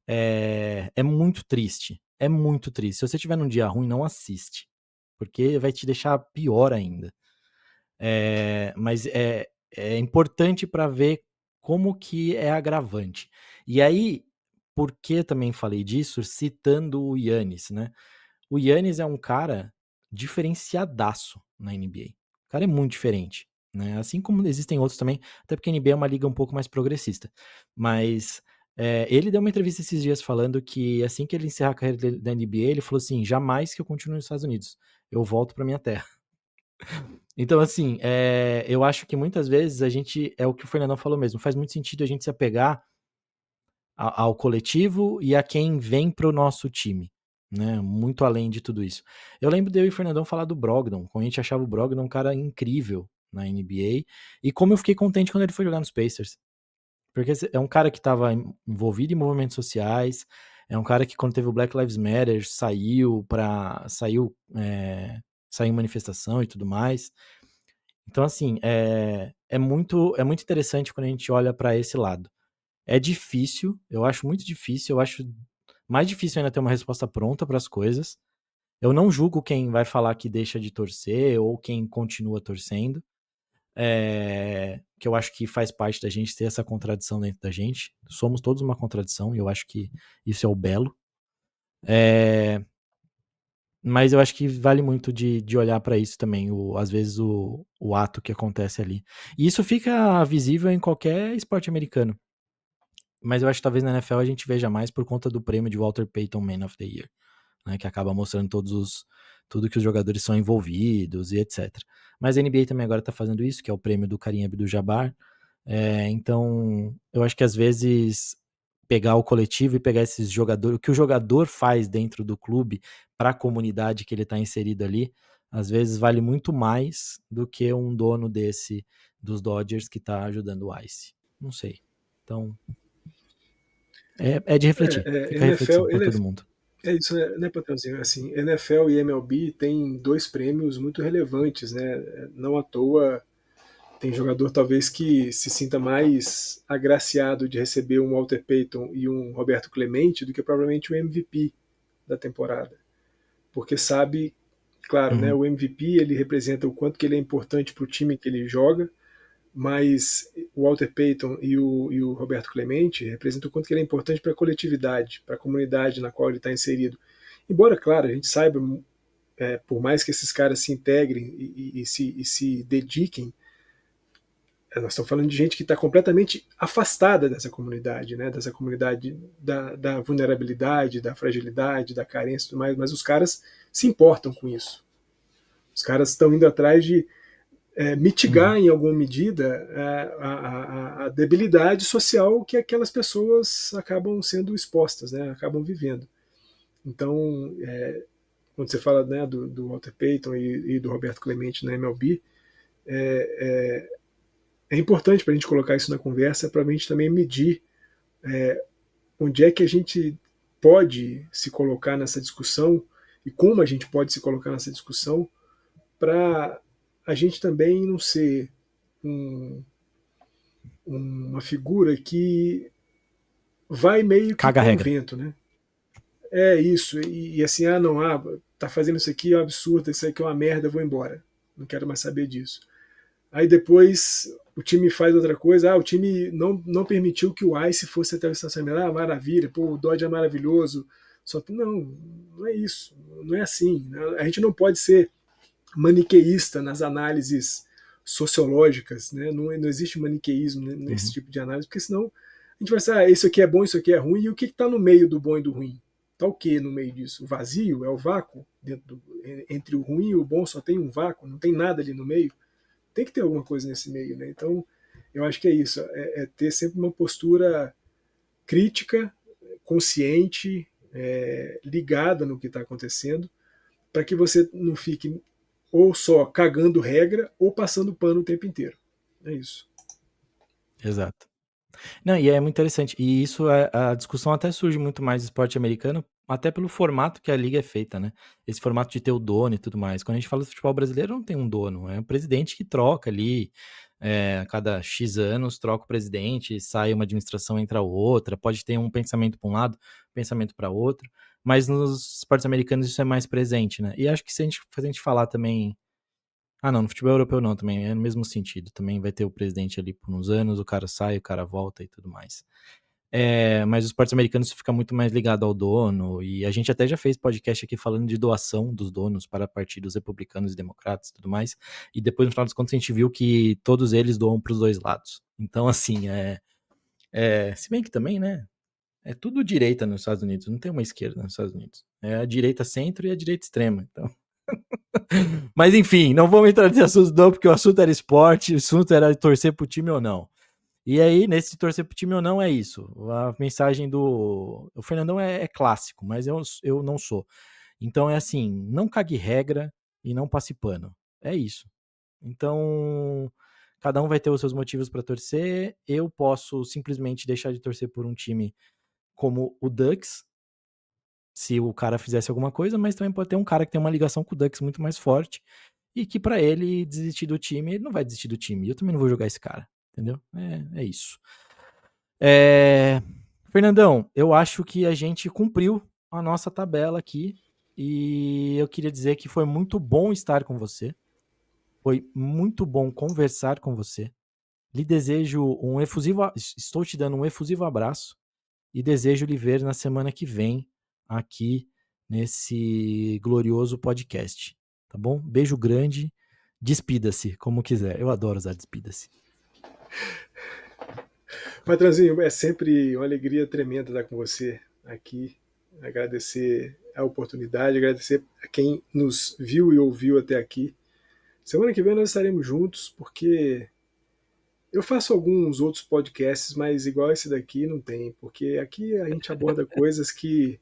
S1: É muito triste. É muito triste. Se você tiver num dia ruim, não assiste. Porque vai te deixar pior ainda. Mas é importante para ver como que é agravante. E aí, por que também falei disso? Citando o Yannis, né? O Yannis é um cara diferenciadaço na NBA. O cara é muito diferente, né? Assim como existem outros também, até porque a NBA é uma liga um pouco mais progressista. Mas ele deu uma entrevista esses dias falando que assim que ele encerrar a carreira dele da NBA, ele falou assim: jamais que eu continue nos Estados Unidos, eu volto para minha terra. Então, assim, eu acho que muitas vezes a gente, é o que o Fernandão falou mesmo, faz muito sentido a gente se apegar ao coletivo e a quem vem para o nosso time, né? Muito além de tudo isso. Eu lembro de eu e o Fernandão falar do Brogdon, quando a gente achava o Brogdon um cara incrível na NBA, e como eu fiquei contente quando ele foi jogar nos Pacers. Porque é um cara que estava envolvido em movimentos sociais, é um cara que quando teve o Black Lives Matter saiu em manifestação e tudo mais. Então, assim, é muito interessante quando a gente olha para esse lado. É difícil, eu acho muito difícil, eu acho mais difícil ainda ter uma resposta pronta para as coisas. Eu não julgo quem vai falar que deixa de torcer ou quem continua torcendo, que eu acho que faz parte da gente ter essa contradição dentro da gente. Somos todos uma contradição e eu acho que isso é o belo. Mas eu acho que vale muito de olhar para isso também, às vezes o ato que acontece ali. E isso fica visível em qualquer esporte americano. Mas eu acho que talvez na NFL a gente veja mais por conta do prêmio de Walter Payton Man of the Year, né, que acaba mostrando tudo que os jogadores são envolvidos e etc. Mas a NBA também agora tá fazendo isso, que é o prêmio do Kareem Abdul-Jabbar. Então, eu acho que às vezes pegar o coletivo e pegar esses jogadores, o que o jogador faz dentro do clube para a comunidade que ele está inserido ali, às vezes vale muito mais do que um dono desse dos Dodgers que está ajudando o Ice. Não sei. Então, é de refletir. Fica a reflexão
S2: NFL,
S1: para todo mundo.
S2: é isso, né, Patrãozinho? Assim, NFL e MLB têm dois prêmios muito relevantes, né? Não à toa Tem jogador talvez que se sinta mais agraciado de receber um Walter Payton e um Roberto Clemente do que provavelmente o MVP da temporada, porque sabe, claro, né,
S1: Uhum.
S2: o MVP ele representa o quanto que ele é importante para o time que ele joga, mas o Walter Payton e o Roberto Clemente representam o quanto que ele é importante para a coletividade, para a comunidade na qual ele está inserido. Embora, claro, a gente saiba, por mais que esses caras se integrem e se dediquem, nós estamos falando de gente que está completamente afastada dessa comunidade, né? Dessa comunidade da vulnerabilidade, da fragilidade, da carência e tudo mais, mas os caras se importam com isso. Os caras estão indo atrás de mitigar
S1: Uhum.
S2: em alguma medida a debilidade social que aquelas pessoas acabam sendo expostas, né? Acabam vivendo. Então, quando você fala, né, do Walter Payton e do Roberto Clemente na MLB, é importante para a gente colocar isso na conversa, para a gente também medir onde é que a gente pode se colocar nessa discussão e como a gente pode se colocar nessa discussão para a gente também não ser um, uma figura que vai meio que
S1: Caga a
S2: com o
S1: regra.
S2: vento, né? É isso, e assim, não, tá fazendo isso aqui, é um absurdo, isso aqui é uma merda, eu vou embora. Não quero mais saber disso. Aí depois o time faz outra coisa, o time não permitiu que o Ice fosse até o estacionamento, maravilha, pô, o Dodge é maravilhoso. Só que não é isso, não é assim. Né? A gente não pode ser maniqueísta nas análises sociológicas, né? Não existe maniqueísmo nesse
S1: Uhum.
S2: tipo de análise, porque senão a gente vai dizer, isso aqui é bom, isso aqui é ruim, e o que está no meio do bom e do ruim? Está o que no meio disso? O vazio? É o vácuo? Entre o ruim e o bom só tem um vácuo, não tem nada ali no meio? Tem que ter alguma coisa nesse meio, né? Então, eu acho que é isso, é ter sempre uma postura crítica, consciente, ligada no que está acontecendo, para que você não fique ou só cagando regra ou passando pano o tempo inteiro. É isso.
S1: Exato. Não, e é muito interessante. E isso, a discussão até surge muito mais do esporte americano, até pelo formato que a liga é feita, né? Esse formato de ter o dono e tudo mais. Quando a gente fala do futebol brasileiro, não tem um dono, é um presidente que troca ali, a cada X anos troca o presidente, sai uma administração, entra outra, pode ter um pensamento para um lado, pensamento para outro, mas nos esportes americanos isso é mais presente, né? E acho que se a gente falar também. Ah, não, no futebol europeu não, também é no mesmo sentido. Também vai ter o presidente ali por uns anos, o cara sai, o cara volta e tudo mais. Mas os esportes americanos fica muito mais ligado ao dono, e a gente até já fez podcast aqui falando de doação dos donos para partidos republicanos e democratas e tudo mais, e depois no final das contas a gente viu que todos eles doam para os dois lados. Então, assim, se bem que também, né, é tudo direita nos Estados Unidos, não tem uma esquerda nos Estados Unidos. É a direita centro e a direita extrema, então... Mas enfim, não vamos entrar nesse assunto não, porque o assunto era esporte, o assunto era torcer pro time ou não. E aí, nesse torcer pro time ou não, é isso. A mensagem do. O Fernandão é clássico, mas eu não sou. Então é assim: não cague regra e não passe pano. É isso. Então, cada um vai ter os seus motivos para torcer. Eu posso simplesmente deixar de torcer por um time como o Ducks, se o cara fizesse alguma coisa, mas também pode ter um cara que tem uma ligação com o Ducks muito mais forte e que para ele desistir do time, ele não vai desistir do time. Eu também não vou jogar esse cara, entendeu? É isso. É... Fernandão, eu acho que a gente cumpriu a nossa tabela aqui e eu queria dizer que foi muito bom estar com você. Foi muito bom conversar com você. Lhe desejo um efusivo, estou te dando um efusivo abraço e desejo lhe ver na semana que vem aqui nesse glorioso podcast. Tá bom? Beijo grande. Despida-se, como quiser. Eu adoro usar despida-se.
S2: Patranzinho, é sempre uma alegria tremenda estar com você aqui. Agradecer a oportunidade, agradecer a quem nos viu e ouviu até aqui. Semana que vem nós estaremos juntos, porque eu faço alguns outros podcasts, mas igual esse daqui não tem, porque aqui a gente aborda coisas que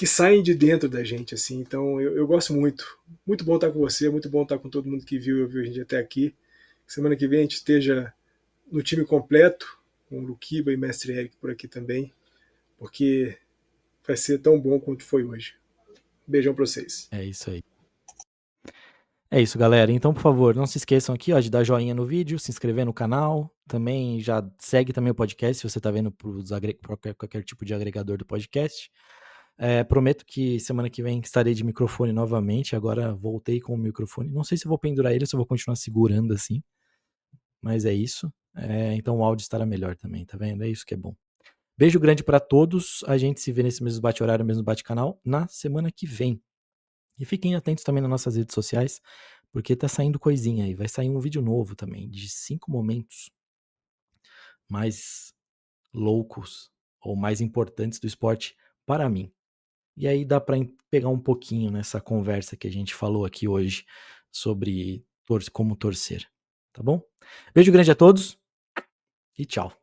S2: saem de dentro da gente, assim. Então eu gosto muito. Muito bom estar com você, muito bom estar com todo mundo que viu e ouviu a gente até aqui. Semana que vem a gente esteja no time completo, com o Luquiba e Mestre Eric por aqui também, porque vai ser tão bom quanto foi hoje. Beijão para vocês.
S1: É isso aí. É isso, galera. Então, por favor, não se esqueçam aqui, ó, de dar joinha no vídeo, se inscrever no canal. Também já segue também o podcast, se você tá vendo por qualquer tipo de agregador do podcast. Prometo que semana que vem estarei de microfone novamente. Agora voltei com o microfone. Não sei se vou pendurar ele ou se vou continuar segurando assim. Mas é isso. Então o áudio estará melhor também, tá vendo? É isso que é bom. Beijo grande para todos. A gente se vê nesse mesmo bate-horário, mesmo bate-canal, na semana que vem. E fiquem atentos também nas nossas redes sociais, porque tá saindo coisinha aí. Vai sair um vídeo novo também, de 5 momentos mais loucos ou mais importantes do esporte para mim. E aí dá para pegar um pouquinho nessa conversa que a gente falou aqui hoje sobre como torcer, tá bom? Beijo grande a todos e tchau.